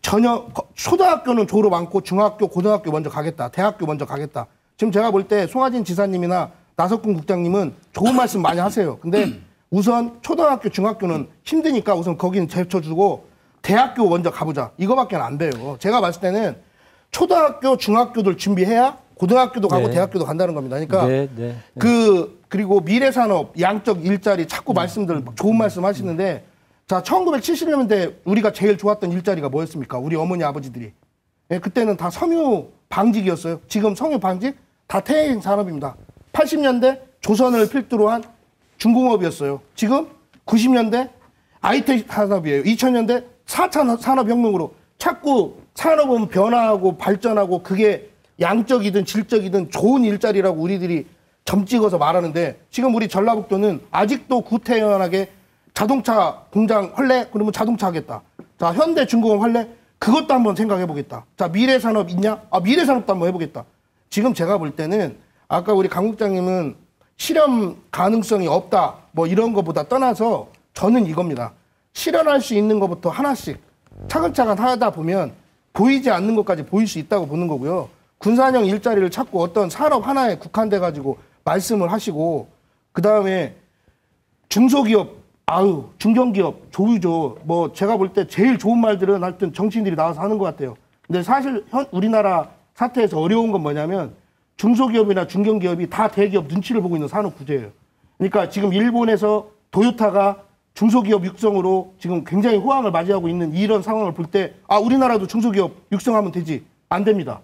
전혀 초등학교는 졸업 않고 중학교, 고등학교 먼저 가겠다. 대학교 먼저 가겠다. 지금 제가 볼 때 송하진 지사님이나 나석훈 국장님은 좋은 말씀 많이 하세요. 근데 우선 초등학교, 중학교는 힘드니까 우선 거기는 제쳐주고 대학교 먼저 가보자. 이거밖에 안 돼요. 제가 봤을 때는 초등학교, 중학교들 준비해야 고등학교도 가고 대학교도 간다는 겁니다. 그러니까 그리고 미래산업, 양적 일자리 자꾸 말씀들 좋은 말씀 하시는데 자 1970년대 우리가 제일 좋았던 일자리가 뭐였습니까? 우리 어머니 아버지들이. 그때는 다 섬유 방직이었어요. 지금 섬유 방직 다 퇴행 산업입니다. 80년대 조선을 필두로 한 중공업이었어요. 지금 90년대 IT 산업이에요. 2000년대 4차 산업혁명으로 자꾸 산업은 변화하고 발전하고 그게 양적이든 질적이든 좋은 일자리라고 우리들이 점 찍어서 말하는데 지금 우리 전라북도는 아직도 구태연하게 자동차 공장 할래? 그러면 자동차 하겠다. 자, 현대중공업 할래? 그것도 한번 생각해 보겠다. 자, 미래산업 있냐? 아, 미래산업도 한번 해보겠다. 지금 제가 볼 때는 아까 우리 강 국장님은 실현 가능성이 없다 뭐 이런 것보다 떠나서 저는 이겁니다. 실현할 수 있는 것부터 하나씩 차근차근 하다 보면 보이지 않는 것까지 보일 수 있다고 보는 거고요. 군산형 일자리를 찾고 어떤 산업 하나에 국한돼 가지고 말씀을 하시고 그다음에 중소기업, 중견기업, 조유조 뭐 제가 볼 때 제일 좋은 말들은 하여튼 정치인들이 나와서 하는 것 같아요. 근데 사실 우리나라 사태에서 어려운 건 뭐냐면 중소기업이나 중견기업이 다 대기업 눈치를 보고 있는 산업 구조예요. 그러니까 지금 일본에서 도요타가 중소기업 육성으로 지금 굉장히 호황을 맞이하고 있는 이런 상황을 볼 때 우리나라도 중소기업 육성하면 되지. 안 됩니다.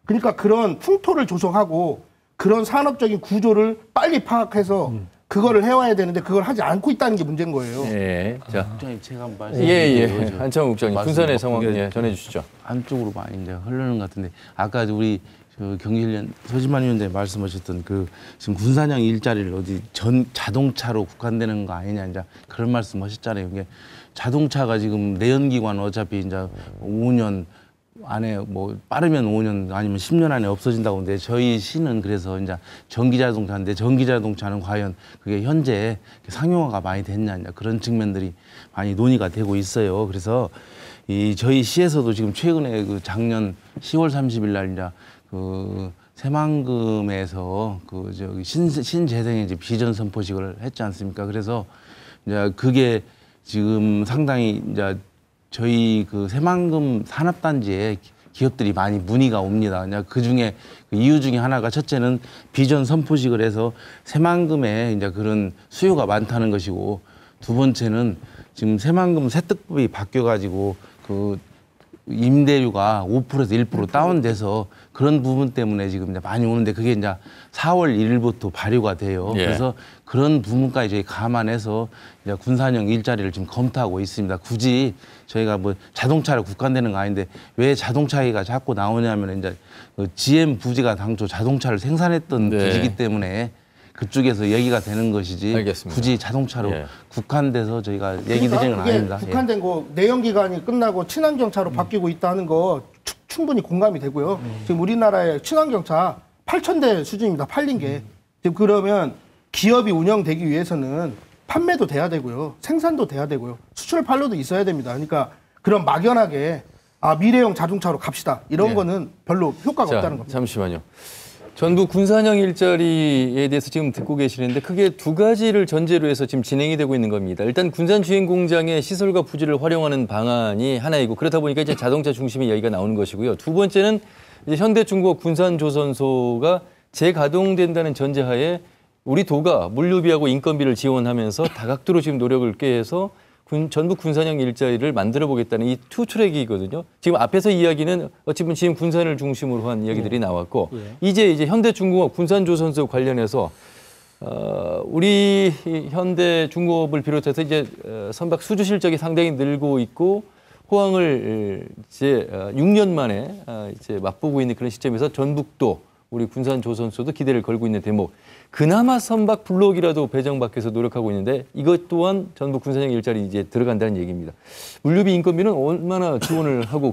그러니까 그런 풍토를 조성하고 그런 산업적인 구조를 빨리 파악해서 그거를 해와야 되는데 그걸 하지 않고 있다는 게 문제인 거예요. 예. 자, 국장님 제가 한번 말씀드릴게요. 한창호 국장님 군산의 상황 전해 주시죠. 안쪽으로 많이 이제 흐르는 것 같은데 아까 우리 경기훈련 서지만 위원장님 말씀하셨던 지금 군산형 일자리를 어디 자동차로 국한되는 거 아니냐 이제 그런 말씀하셨잖아요. 이게 자동차가 지금 내연기관 어차피 이제 5년 안에 뭐 빠르면 5년 아니면 10년 안에 없어진다고 하는데 저희 시는 그래서 이제 전기자동차인데 전기자동차는 과연 그게 현재 상용화가 많이 됐냐 그런 측면들이 많이 논의가 되고 있어요. 그래서 저희 시에서도 지금 최근에 작년 10월 30일 날 이제 새만금에서 신재생의 이제 비전 선포식을 했지 않습니까? 그래서 이제 그게 지금 상당히 이제 저희 새만금 산업단지에 기업들이 많이 문의가 옵니다. 그 중에 이유 중에 하나가 첫째는 비전 선포식을 해서 새만금에 이제 그런 수요가 많다는 것이고 두 번째는 지금 새만금 세특법이 바뀌어가지고 임대료가 5%에서 1% 다운돼서 그런 부분 때문에 지금 이제 많이 오는데 그게 이제 4월 1일부터 발효가 돼요. 예. 그래서 그런 부분까지 저희 감안해서 이제 군산형 일자리를 지금 검토하고 있습니다. 굳이 저희가 뭐 자동차를 국한되는 거 아닌데 왜 자동차 얘기가 자꾸 나오냐면 이제 GM 부지가 당초 자동차를 생산했던 부지이기 때문에 그쪽에서 얘기가 되는 것이지 알겠습니다. 굳이 자동차로 국한돼서 저희가 얘기 드리는 건 아닙니다. 국한된 거 내연기관이 끝나고 친환경차로 바뀌고 있다는 거 충분히 공감이 되고요. 지금 우리나라의 친환경차 8,000대 수준입니다. 팔린 게. 지금 그러면 기업이 운영되기 위해서는 판매도 돼야 되고요. 생산도 돼야 되고요. 수출 판로도 있어야 됩니다. 그러니까 그런 막연하게 미래형 자동차로 갑시다. 이런 거는 별로 효과가 없다는 겁니다. 잠시만요. 전북 군산형 일자리에 대해서 지금 듣고 계시는데 크게 두 가지를 전제로 해서 지금 진행이 되고 있는 겁니다. 일단 군산 주행 공장의 시설과 부지를 활용하는 방안이 하나이고 그렇다 보니까 이제 자동차 중심의 이야기가 나오는 것이고요. 두 번째는 이제 현대중공업 군산조선소가 재가동된다는 전제하에 우리 도가 물류비하고 인건비를 지원하면서 다각도로 지금 노력을 꾀해서 전북 군산형 일자리를 만들어 보겠다는 이 투 트랙이거든요. 지금 앞에서 이야기는 어찌 보면 지금 군산을 중심으로 한 이야기들이 나왔고 이제 현대중공업 군산조선소 관련해서 우리 현대중공업을 비롯해서 이제 선박 수주 실적이 상당히 늘고 있고 호황을 이제 6년 만에 이제 맛보고 있는 그런 시점에서 전북도 우리 군산조선소도 기대를 걸고 있는 대목. 그나마 선박 블록이라도 배정받기 위해서 노력하고 있는데 이것 또한 전북 군산형 일자리 이제 들어간다는 얘기입니다. 물류비 인건비는 얼마나 지원을 하고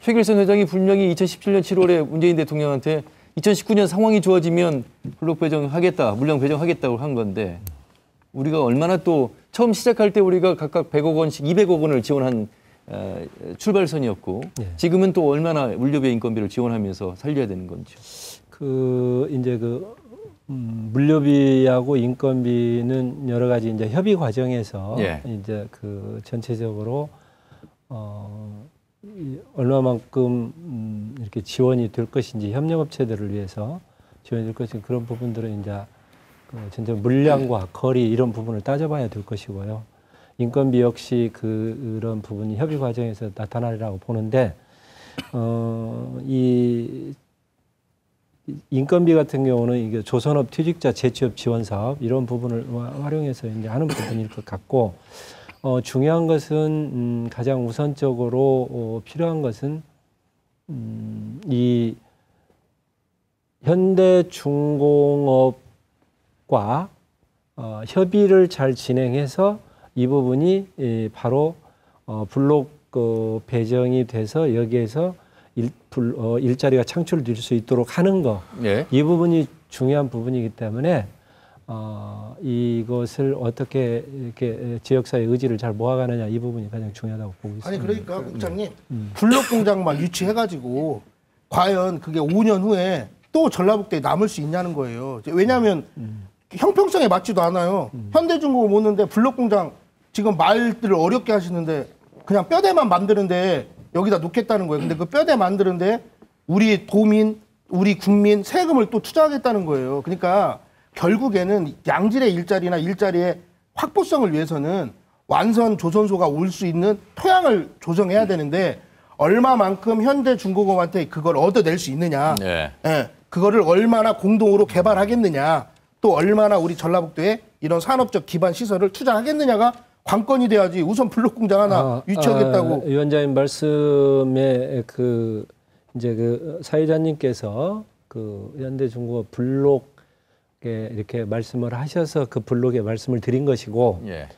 최길선 회장이 분명히 2017년 7월에 문재인 대통령한테 2019년 상황이 좋아지면 블록 배정하겠다, 물량 배정하겠다고 한 건데 우리가 얼마나 또 처음 시작할 때 우리가 각각 100억 원씩 200억 원을 지원한 출발선이었고 지금은 또 얼마나 물류비 인건비를 지원하면서 살려야 되는 건지요. 물류비하고 인건비는 여러 가지 이제 협의 과정에서 이제 전체적으로 얼마만큼 이렇게 지원이 될 것인지 협력업체들을 위해서 지원이 될 것인지 그런 부분들은 이제 전체 물량과 거리 이런 부분을 따져봐야 될 것이고요. 인건비 역시 그런 부분이 협의 과정에서 나타나리라고 보는데 이 인건비 같은 경우는 이게 조선업 퇴직자 재취업 지원 사업 이런 부분을 활용해서 이제 하는 부분일 것 같고 중요한 것은 가장 우선적으로 필요한 것은 이 현대중공업과 협의를 잘 진행해서 이 부분이 바로 블록 배정이 돼서 여기에서 일자리가 창출될 수 있도록 하는 거. 예. 이 부분이 중요한 부분이기 때문에 이것을 어떻게 이렇게 지역사회 의지를 잘 모아가느냐 이 부분이 가장 중요하다고 보고 있습니다. 아니 그러니까 국장님 블록 공장만 유치해가지고 과연 그게 5년 후에 또 전라북도에 남을 수 있냐는 거예요. 왜냐하면 형평성에 맞지도 않아요. 현대중공업 오는데 블록 공장 지금 말들을 어렵게 하시는데 그냥 뼈대만 만드는데 여기다 놓겠다는 거예요. 근데 그 뼈대 만드는데 우리 도민, 우리 국민 세금을 또 투자하겠다는 거예요. 그러니까 결국에는 양질의 일자리나 일자리의 확보성을 위해서는 완선 조선소가 올 수 있는 토양을 조성해야 되는데 얼마만큼 현대중공업한테 그걸 얻어낼 수 있느냐. 네. 예, 그거를 얼마나 공동으로 개발하겠느냐. 또 얼마나 우리 전라북도에 이런 산업적 기반 시설을 투자하겠느냐가 관건이 돼야지 우선 블록 공장 하나 유치하겠다고. 위원장님 말씀에 이제 사회자님께서 현대중공업 블록에 이렇게 말씀을 하셔서 그 블록에 말씀을 드린 것이고 예.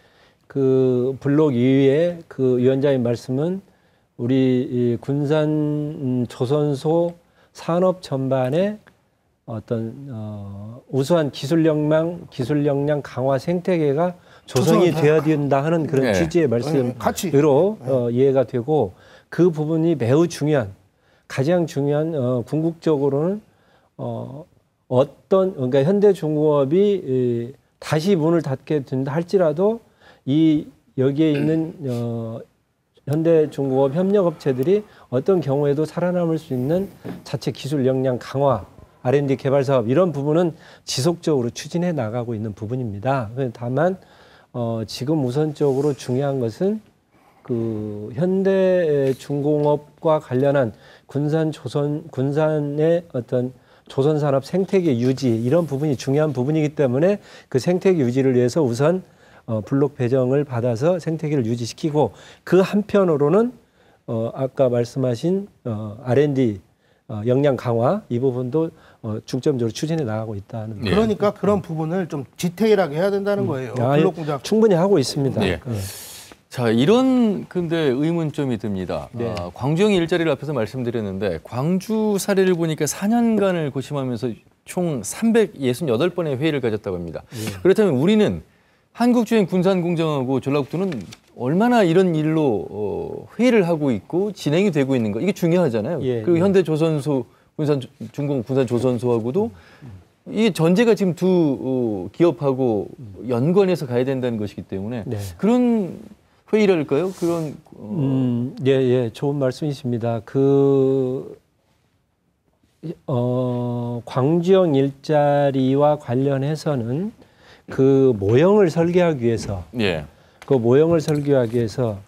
그 블록 이후에 그 위원장님 말씀은 우리 군산 조선소 산업 전반에 어떤 우수한 기술 역량 강화 생태계가 조성이 되어야 된다 하는 그런 네. 취지의 말씀으로 이해가 되고 그 부분이 매우 중요한 가장 중요한 궁극적으로는 그러니까 현대중공업이 다시 문을 닫게 된다 할지라도 여기에 있는 현대중공업 협력업체들이 어떤 경우에도 살아남을 수 있는 자체 기술 역량 강화, R&D 개발 사업 이런 부분은 지속적으로 추진해 나가고 있는 부분입니다. 다만 지금 우선적으로 중요한 것은 그 현대중공업과 관련한 군산의 어떤 조선산업 생태계 유지 이런 부분이 중요한 부분이기 때문에 그 생태계 유지를 위해서 우선 블록 배정을 받아서 생태계를 유지시키고 그 한편으로는 아까 말씀하신 R&D 역량 강화 이 부분도 중점적으로 추진해 나가고 있다는 예. 그러니까 그런 부분을 좀 디테일하게 해야 된다는 거예요. 블록 공장 충분히 하고 있습니다. 예. 자, 이런 근데 의문점이 듭니다. 네. 광주형 일자리를 앞에서 말씀드렸는데 광주 사례를 보니까 4년간을 고심하면서 총 368번의 회의를 가졌다고 합니다. 그렇다면 우리는 한국주행 군산공장하고 전라북도는 얼마나 이런 일로 회의를 하고 있고 진행이 되고 있는 거 이게 중요하잖아요. 예, 그리고 예. 현대조선소 중공 군산조선소하고도 이 전제가 지금 두 기업하고 연관해서 가야 된다는 것이기 때문에 네. 그런 회의랄까요? 그런 예, 좋은 말씀이십니다. 광주형 일자리와 관련해서는 그 모형을 설계하기 위해서 예. 그 모형을 설계하기 위해서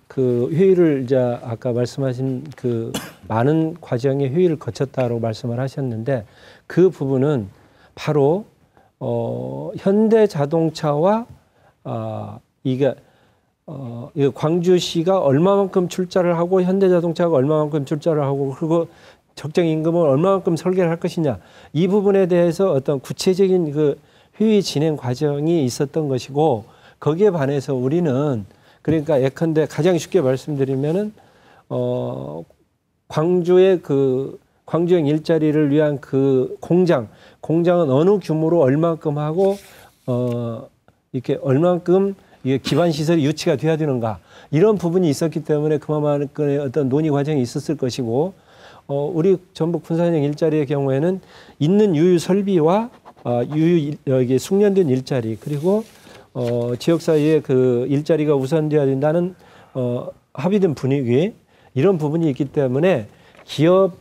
그 회의를 이제 아까 말씀하신 그 많은 과정의 회의를 거쳤다고 말씀을 하셨는데 그 부분은 바로 현대자동차와 이게 광주시가 얼마만큼 출자를 하고 현대자동차가 얼마만큼 출자를 하고 그리고 적정 임금을 얼마만큼 설계를 할 것이냐 이 부분에 대해서 어떤 구체적인 그 회의 진행 과정이 있었던 것이고 거기에 반해서 우리는 그러니까 예컨대 가장 쉽게 말씀드리면은 광주의 그 광주형 일자리를 위한 그 공장은 어느 규모로 얼마만큼 하고 이렇게 얼마만큼 이게 기반 시설이 유치가 돼야 되는가 이런 부분이 있었기 때문에 그만큼의 어떤 논의 과정이 있었을 것이고 우리 전북 군산형 일자리의 경우에는 있는 유유 설비와 여기 숙련된 일자리 그리고 지역 사이에 그 일자리가 우선돼야 된다는 합의된 분위기 이런 부분이 있기 때문에 기업이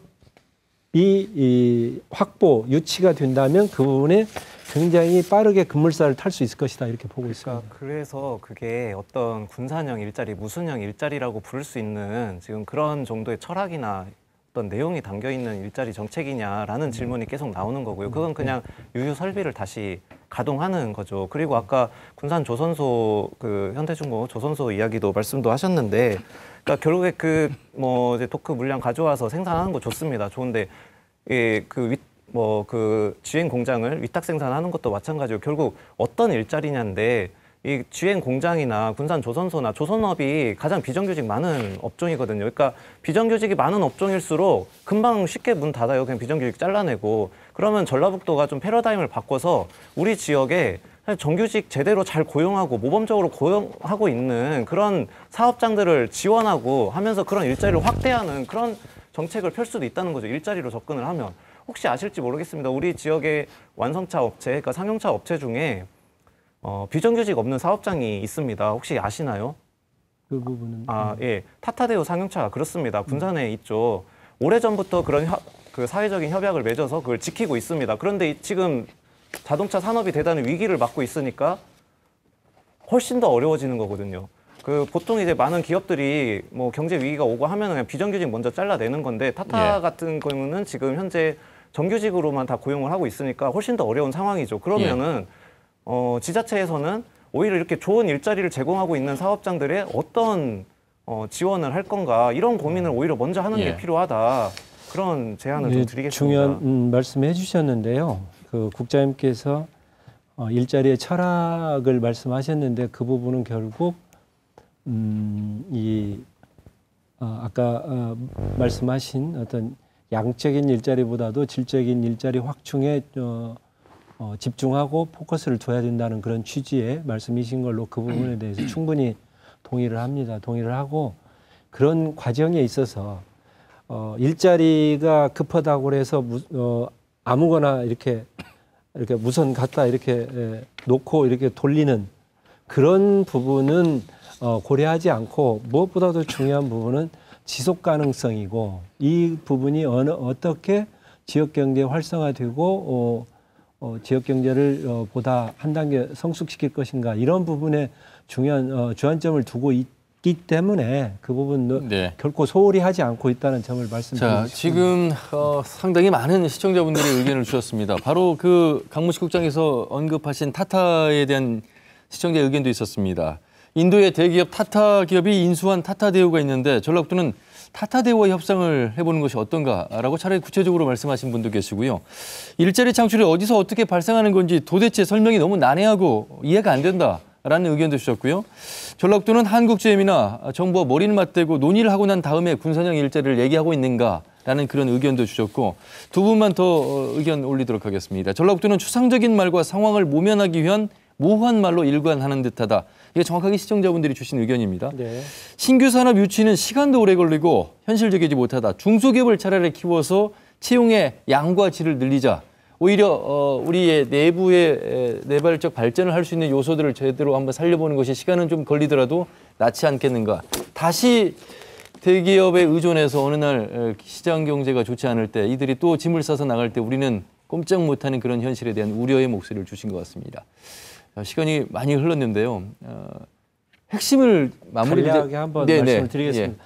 확보 유치가 된다면 그 부분에 굉장히 빠르게 급물살을 탈 수 있을 것이다 이렇게 보고 있습니다. 그래서 그게 어떤 군산형 일자리, 무순형 일자리라고 부를 수 있는 지금 그런 정도의 철학이나 어떤 내용이 담겨 있는 일자리 정책이냐라는 질문이 계속 나오는 거고요. 그건 그냥 유유 설비를 다시 가동하는 거죠. 그리고 아까 군산 조선소 그 현대중공업 조선소 이야기도 말씀도 하셨는데, 그러니까 결국에 이제 토크 물량 가져와서 생산하는 거 좋습니다. 좋은데 그 주행 공장을 위탁 생산하는 것도 마찬가지고 결국 어떤 일자리냐인데 이 GM 공장이나 군산 조선소나 조선업이 가장 비정규직 많은 업종이거든요. 그러니까 비정규직이 많은 업종일수록 금방 쉽게 문 닫아요. 그냥 비정규직 잘라내고. 그러면 전라북도가 좀 패러다임을 바꿔서 우리 지역에 정규직 제대로 잘 고용하고 모범적으로 고용하고 있는 그런 사업장들을 지원하고 하면서 그런 일자리를 확대하는 그런 정책을 펼 수도 있다는 거죠. 일자리로 접근을 하면. 혹시 아실지 모르겠습니다. 우리 지역의 완성차 업체, 그러니까 상용차 업체 중에 비정규직 없는 사업장이 있습니다. 혹시 아시나요? 그 부분은 예. 타타데오 상용차가 그렇습니다. 군산에 있죠. 오래전부터 그런 그 사회적인 협약을 맺어서 그걸 지키고 있습니다. 그런데 지금 자동차 산업이 대단히 위기를 맞고 있으니까 훨씬 더 어려워지는 거거든요. 그 보통 이제 많은 기업들이 뭐 경제 위기가 오고 하면 그냥 비정규직 먼저 잘라내는 건데 타타 같은 경우는 지금 현재 정규직으로만 다 고용을 하고 있으니까 훨씬 더 어려운 상황이죠. 그러면은 지자체에서는 오히려 이렇게 좋은 일자리를 제공하고 있는 사업장들에 어떤 지원을 할 건가 이런 고민을 오히려 먼저 하는 게 필요하다. 그런 제안을 좀 드리겠습니다. 중요한 말씀해 주셨는데요. 그 국장님께서 일자리의 철학을 말씀하셨는데 그 부분은 결국 아까 말씀하신 어떤 양적인 일자리보다도 질적인 일자리 확충에 집중하고 포커스를 둬야 된다는 그런 취지의 말씀이신 걸로 그 부분에 대해서 충분히 동의를 합니다. 동의를 하고 그런 과정에 있어서 일자리가 급하다고 해서 아무거나 이렇게 무선 갖다 이렇게 놓고 이렇게 돌리는 그런 부분은 고려하지 않고 무엇보다도 중요한 부분은 지속 가능성이고 이 부분이 어떻게 지역 경제 활성화되고 지역 경제를 보다 한 단계 성숙시킬 것인가 이런 부분에 중요한 주안점을 두고 있기 때문에 그 부분도 결코 소홀히 하지 않고 있다는 점을 말씀드리고 싶습니다. 지금 상당히 많은 시청자분들이 의견을 주셨습니다. 바로 그 강문식 국장에서 언급하신 타타에 대한 시청자 의견도 있었습니다. 인도의 대기업 타타 기업이 인수한 타타데오가 있는데 전라북도는 타타데오와 협상을 해보는 것이 어떤가라고 차라리 구체적으로 말씀하신 분도 계시고요. 일자리 창출이 어디서 어떻게 발생하는 건지 도대체 설명이 너무 난해하고 이해가 안 된다라는 의견도 주셨고요. 전라북도는 한국GM이나 정부와 머리를 맞대고 논의를 하고 난 다음에 군산형 일자리를 얘기하고 있는가라는 그런 의견도 주셨고 두 분만 더 의견 올리도록 하겠습니다. 전라북도는 추상적인 말과 상황을 모면하기 위한 모호한 말로 일관하는 듯하다. 이게 정확하게 시청자분들이 주신 의견입니다. 신규 산업 유치는 시간도 오래 걸리고 현실적이지 못하다. 중소기업을 차라리 키워서 채용의 양과 질을 늘리자. 오히려 우리의 내부의 내발적 발전을 할 수 있는 요소들을 제대로 한번 살려보는 것이 시간은 좀 걸리더라도 낫지 않겠는가. 다시 대기업에 의존해서 어느 날 시장 경제가 좋지 않을 때 이들이 또 짐을 싸서 나갈 때 우리는 꼼짝 못하는 그런 현실에 대한 우려의 목소리를 주신 것 같습니다. 시간이 많이 흘렀는데요. 핵심을 간략하게 한번 말씀을 드리겠습니다.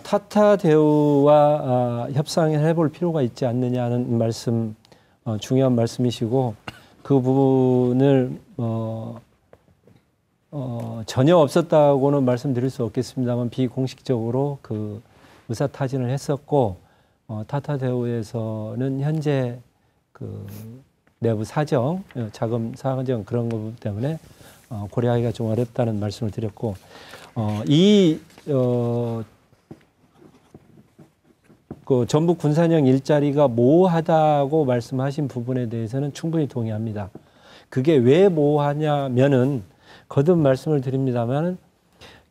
타타데오와 협상을 해볼 필요가 있지 않느냐는 말씀, 중요한 말씀이시고 그 부분을 전혀 없었다고는 말씀드릴 수 없겠습니다만 비공식적으로 그 의사타진을 했었고 타타데오에서는 현재 그 내부 사정, 자금 사정 그런 것 때문에 고려하기가 좀 어렵다는 말씀을 드렸고 그 전북 군산형 일자리가 모호하다고 말씀하신 부분에 대해서는 충분히 동의합니다. 그게 왜 모호하냐면은 거듭 말씀을 드립니다만은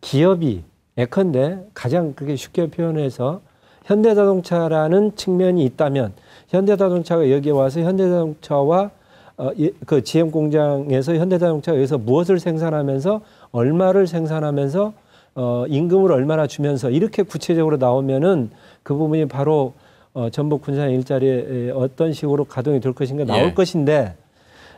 기업이 예컨대 가장 그게 쉽게 표현해서 현대자동차라는 측면이 있다면 현대자동차가 여기에 와서 현대자동차와 그 GM 공장에서 현대자동차가 여기서 무엇을 생산하면서 얼마를 생산하면서 임금을 얼마나 주면서 이렇게 구체적으로 나오면은 그 부분이 바로 전북 군산 일자리에 어떤 식으로 가동이 될 것인가 나올 것인데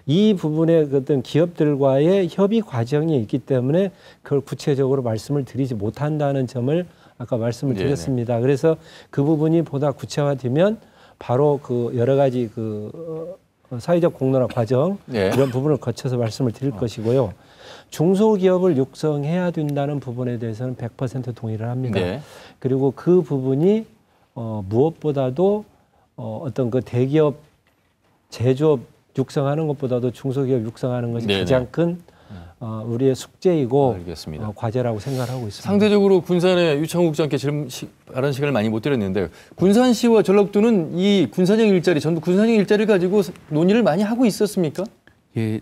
이 부분에 어떤 기업들과의 협의 과정이 있기 때문에 그걸 구체적으로 말씀을 드리지 못한다는 점을 아까 말씀을 드렸습니다. 그래서 그 부분이 보다 구체화되면 바로 그 여러 가지 그 사회적 공론화 과정 이런 부분을 거쳐서 말씀을 드릴 것이고요. 중소기업을 육성해야 된다는 부분에 대해서는 100% 동의를 합니다. 그리고 그 부분이 무엇보다도 어떤 그 대기업 제조업 육성하는 것보다도 중소기업 육성하는 것이 가장 큰 우리의 숙제이고 알겠습니다. 과제라고 생각하고 있습니다. 상대적으로 군산의 유창욱 국장께 다른 시간을 많이 못 드렸는데 군산시와 전라북도는 이 군산형 일자리, 전북 군산형 일자리를 가지고 논의를 많이 하고 있었습니까? 예,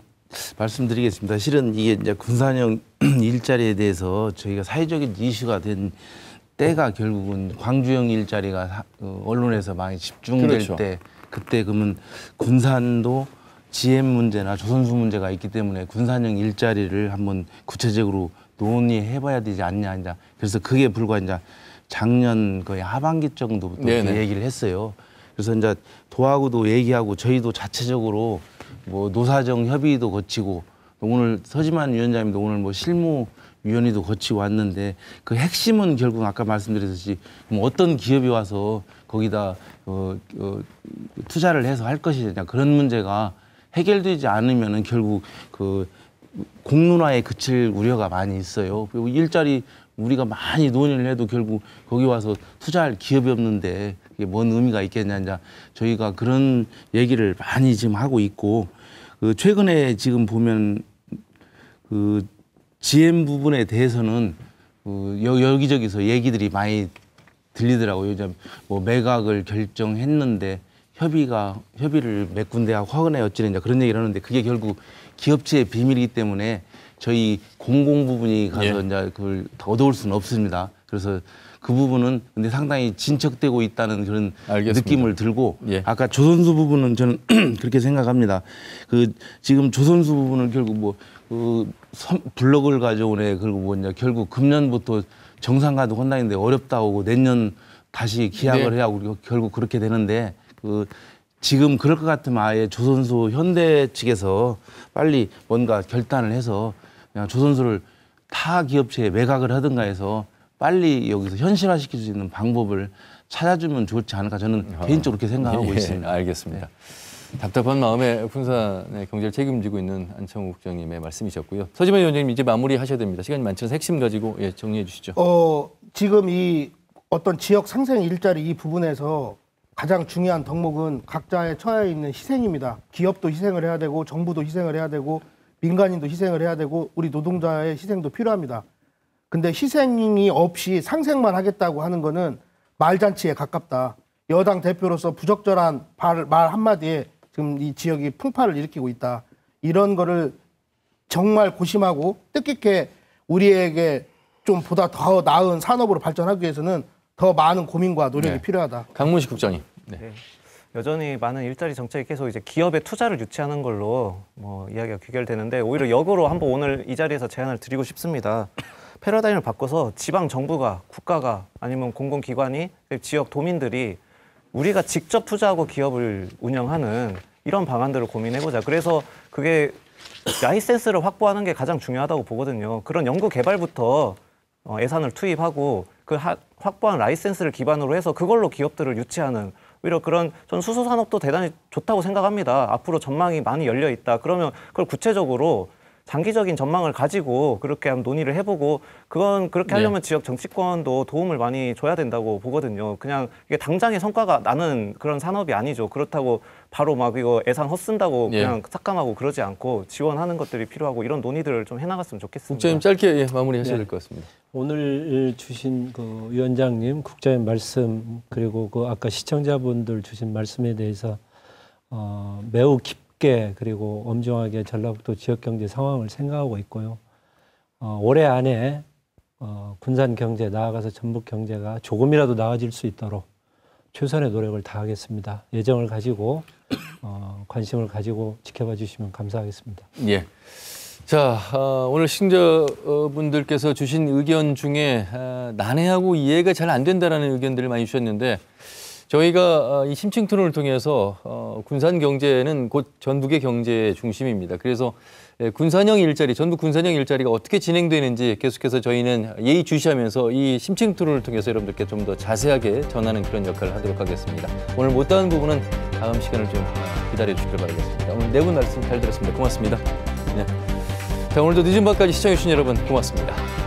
말씀드리겠습니다. 실은 이게 이제 군산형 일자리에 대해서 저희가 사회적인 이슈가 된 때가 결국은 광주형 일자리가 언론에서 많이 집중될 그렇죠. 때, 그때 그러면 군산도 GM 문제나 조선소 문제가 있기 때문에 군산형 일자리를 한번 구체적으로 논의해봐야 되지 않냐. 이제 그래서 그게 불과 이제 작년 거의 하반기 정도부터 얘기를 했어요. 그래서 이제 도하고도 얘기하고 저희도 자체적으로 뭐 노사정 협의도 거치고 오늘 서지만 위원장님도 오늘 뭐 실무위원회도 거치고 왔는데 그 핵심은 결국 아까 말씀드렸듯이 어떤 기업이 와서 거기다 투자를 해서 할 것이냐 그런 문제가 해결되지 않으면은 결국 그 공론화에 그칠 우려가 많이 있어요. 그리고 일자리 우리가 많이 논의를 해도 결국 거기 와서 투자할 기업이 없는데 이게 뭔 의미가 있겠냐. 이제 저희가 그런 얘기를 많이 지금 하고 있고 그 최근에 지금 보면 그 GM 부분에 대해서는 여기저기서 얘기들이 많이 들리더라고요. 이제 뭐 매각을 결정했는데 협의를 몇 군데하고 허가네 어찌랬냐 그런 얘기를 하는데 그게 결국 기업체의 비밀이기 때문에 저희 공공 부분이 가서 이제 그걸 얻어올 수는 없습니다. 그래서 그 부분은 근데 상당히 진척되고 있다는 그런 느낌을 들고 아까 조선소 부분은 저는 그렇게 생각합니다. 그 지금 조선소 부분을 결국 뭐 블럭을 가져오네 그리고 뭐냐 결국 금년부터 정상가도 혼나는데 어렵다고 내년 다시 기약을 해야 하고 결국 그렇게 되는데 그 지금 그럴 것 같으면 아예 조선소 현대 측에서 빨리 뭔가 결단을 해서 그냥 조선소를 타 기업체에 매각을 하든가 해서 빨리 여기서 현실화시킬 수 있는 방법을 찾아주면 좋지 않을까 저는 개인적으로 그렇게 생각하고 있습니다. 알겠습니다. 답답한 마음에 군산의 경제를 책임지고 있는 안창호 국장님의 말씀이셨고요. 서지만 위원장님 이제 마무리하셔야 됩니다. 시간이 많지 않아서 핵심 가지고 정리해 주시죠. 지금 이 어떤 지역 상생 일자리 이 부분에서 가장 중요한 덕목은 각자의 처해 있는 희생입니다. 기업도 희생을 해야 되고 정부도 희생을 해야 되고 민간인도 희생을 해야 되고 우리 노동자의 희생도 필요합니다. 근데 희생이 없이 상생만 하겠다고 하는 거는 말잔치에 가깝다. 여당 대표로서 부적절한 말 한마디에 지금 이 지역이 풍파를 일으키고 있다. 이런 거를 정말 고심하고 뜻깊게 우리에게 좀 보다 더 나은 산업으로 발전하기 위해서는 더 많은 고민과 노력이 필요하다. 강문식 국장님. 여전히 많은 일자리 정책이 계속 이제 기업의 투자를 유치하는 걸로 뭐 이야기가 귀결되는데 오히려 역으로 한번 오늘 이 자리에서 제안을 드리고 싶습니다. 패러다임을 바꿔서 지방 정부가 국가가 아니면 공공기관이 지역 도민들이 우리가 직접 투자하고 기업을 운영하는 이런 방안들을 고민해보자. 그래서 그게 라이센스를 확보하는 게 가장 중요하다고 보거든요. 그런 연구 개발부터 예산을 투입하고 그 확보한 라이센스를 기반으로 해서 그걸로 기업들을 유치하는 오히려 그런 전 수소산업도 대단히 좋다고 생각합니다. 앞으로 전망이 많이 열려 있다. 그러면 그걸 구체적으로 장기적인 전망을 가지고 그렇게 한번 논의를 해보고 그건 그렇게 하려면 지역 정치권도 도움을 많이 줘야 된다고 보거든요. 그냥 이게 당장의 성과가 나는 그런 산업이 아니죠. 그렇다고 바로 막 이거 예산 헛쓴다고 그냥 삭감하고 그러지 않고 지원하는 것들이 필요하고 이런 논의들을 좀 해나갔으면 좋겠습니다. 국장님 짧게 마무리하셔야 될 것 같습니다. 오늘 주신 그 위원장님, 국장님 말씀 그리고 그 아까 시청자분들 주신 말씀에 대해서 매우 깊게 그리고 엄중하게 전라북도 지역경제 상황을 생각하고 있고요. 올해 안에 군산 경제 나아가서 전북 경제가 조금이라도 나아질 수 있도록 최선의 노력을 다하겠습니다. 예정을 가지고 관심을 가지고 지켜봐 주시면 감사하겠습니다. 예. 자, 오늘 시청자분들께서 주신 의견 중에 난해하고 이해가 잘 안 된다라는 의견들을 많이 주셨는데 저희가 이 심층 토론을 통해서 군산 경제는 곧 전북의 경제의 중심입니다. 그래서 군산형 일자리, 전북 군산형 일자리가 어떻게 진행되는지 계속해서 저희는 예의주시하면서 이 심층 토론을 통해서 여러분들께 좀 더 자세하게 전하는 그런 역할을 하도록 하겠습니다. 오늘 못다한 부분은 다음 시간을 좀 기다려 주시길 바라겠습니다. 오늘 네 분 말씀 잘 들었습니다. 고맙습니다. 네. 자, 오늘도 늦은 밤까지 시청해 주신 여러분 고맙습니다.